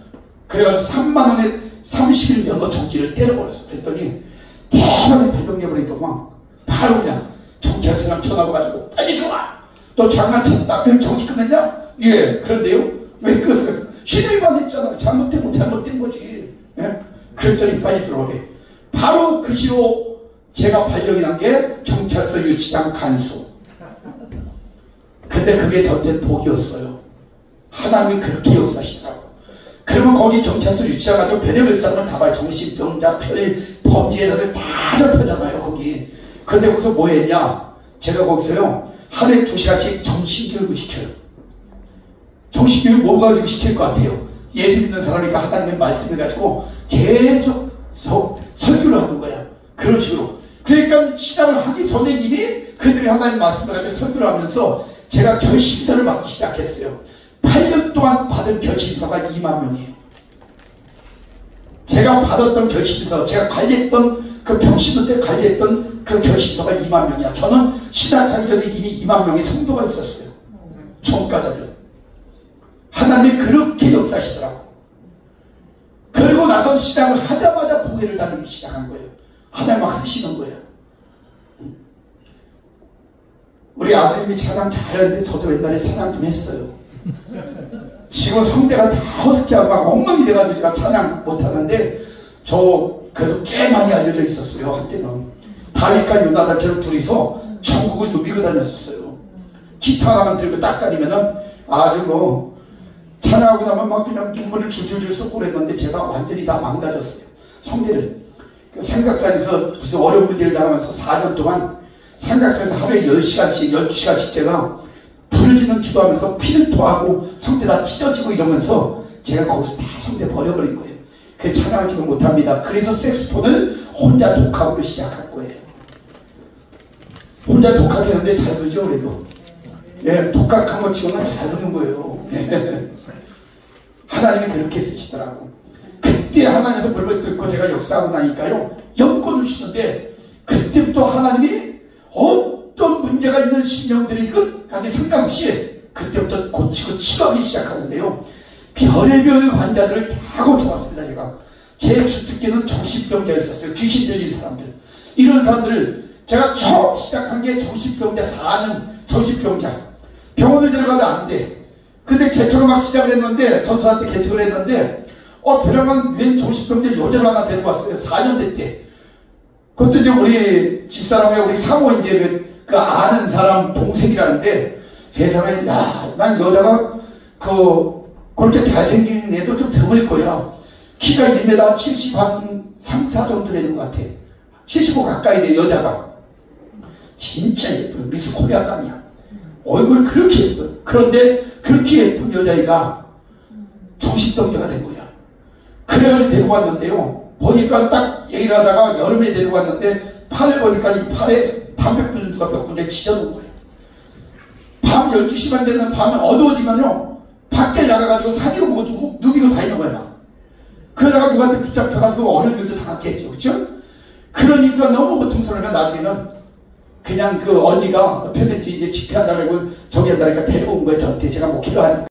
그래가지고 3만원에 30일 면허 정지를 때려버렸어요. 그랬더니 대박에 발동해버리더만 바로 그냥 경찰서랑 전화가지고 빨리 들어와. 너 장관 쳤다. 그냥 정지 끝냈냐? 예. 그런데요. 왜 그랬어? 신호위반 했잖아. 잘못된 거지. 예? 그랬더니 빨리 들어오래. 바로 그 시로 제가 발령이 난 게 경찰서 유치장 간수. 근데 그게 저한테는 복이었어요. 하나님이 그렇게 역사하시더라고. 그러면 거기 경찰서 유치장 가지고 별의별 사람을 다 봐요. 정신병자, 범죄자들 다 접하잖아요, 거기. 근데 거기서 뭐 했냐? 제가 거기서요, 하루에 2시간씩 정신교육을 시켜요. 정신교육 뭐 가지고 시킬 것 같아요? 예수 믿는 사람이니까 하나님의 말씀을 가지고 계속 설교를 하는 거야. 그런 식으로. 그러니까 신앙을 하기 전에 이미 그들이 하나님 말씀을 가지고 설교를 하면서 제가 결신서를 받기 시작했어요. 8년 동안 받은 결신서가 2만 명이에요. 제가 받았던 결신서, 제가 관리했던 그 평신도 때 관리했던 그 결신서가 2만 명이야. 저는 신학하기 전에 이미 2만 명의 성도가 있었어요. 전과자들. 하나님이 그렇게 역사하시더라고. 그리고 나서 신앙을 하자마자 부회를 다니기 시작한 거예요. 하나님 막 쓰시는 거예요. 우리 아버님이 찬양 잘하는데 저도 옛날에 찬양 좀 했어요. 지금 성대가 다 허스키하고 막 엉망이 돼가지고 제가 찬양 못하는데 저 그래도 꽤 많이 알려져 있었어요. 한때는 다윗과 요나단처럼 둘이서 천국을 누비고 다녔었어요. 기타 하나만 들고 딱 다니면은 아주 뭐 찬양하고 나면 막 그냥 눈물을 줄줄줄 쏟고 그랬는데 제가 완전히 다 망가졌어요. 성대를. 삼각산에서 무슨 어려운 문제를 당하면서 4년 동안 삼각산에서 하루에 10시간씩 12시간씩 제가 부르짖는 기도하면서 피를 토하고 성대 다 찢어지고 이러면서 제가 거기서 다 성대 버려버린 거예요. 그 찬양하지도 못합니다. 그래서 색소폰을 혼자 독학으로 시작한 거예요. 혼자 독학했는데 잘 부르죠. 그래도 예, 독학한 거 치고는 잘 부르는 거예요. 하나님이 그렇게 쓰시더라고. 그때 하나님께서 물을 뜯고 제가 역사하고 나니까요, 영권을 주시는데 그때부터 하나님이 어떤 문제가 있는 신령들이든 간에 상관없이 그때부터 고치고 치료하기 시작하는데요. 별의별 환자들을 다 고쳐봤습니다. 제 주특기는 정신병자였었어요. 귀신 들린 사람들. 이런 사람들을 제가 처음 시작한 게 정신병자, 4년 정신병자. 병원을 데려가도 안 돼. 근데 개척을 막 시작을 했는데, 전사한테 개척을 했는데 병원만 웬 정신병자 여자를 하나 데리고 왔어요. 4년 됐대. 그것도 이제 우리 집사람이 우리 사모 이제 그 아는 사람 동생이라는데 세상에, 야, 난 여자가 그렇게 잘생긴 애도 좀 드물 거야. 키가 1m 73, 4 정도 되는 것 같아. 75 가까이 돼, 여자가. 진짜 예뻐요. 미스 코리아감이야. 얼굴 그렇게 예뻐요. 그런데 그렇게 예쁜 여자애가 정신병자가 된 거야. 그래가지고 데리고 왔는데요. 보니까 딱 얘기를 하다가 여름에 데리고 왔는데 팔을 보니까 이 팔에 담배불가 몇 군데 찢어놓은 거예요. 밤 12시만 되면 밤에 어두워지면요, 밖에 나가가지고 사기로 먹어주고 누비고 다니는 거야. 그러다가 누구한테 붙잡혀가지고 어려운 일도 당했겠죠. 그쵸? 그러니까 너무 고통스러우니까 나중에는 그냥 그 언니가 어떻게든지 이제 집회한다고 저기 한다니까 데려온 거예요. 저한테. 제가 목회를 하니까.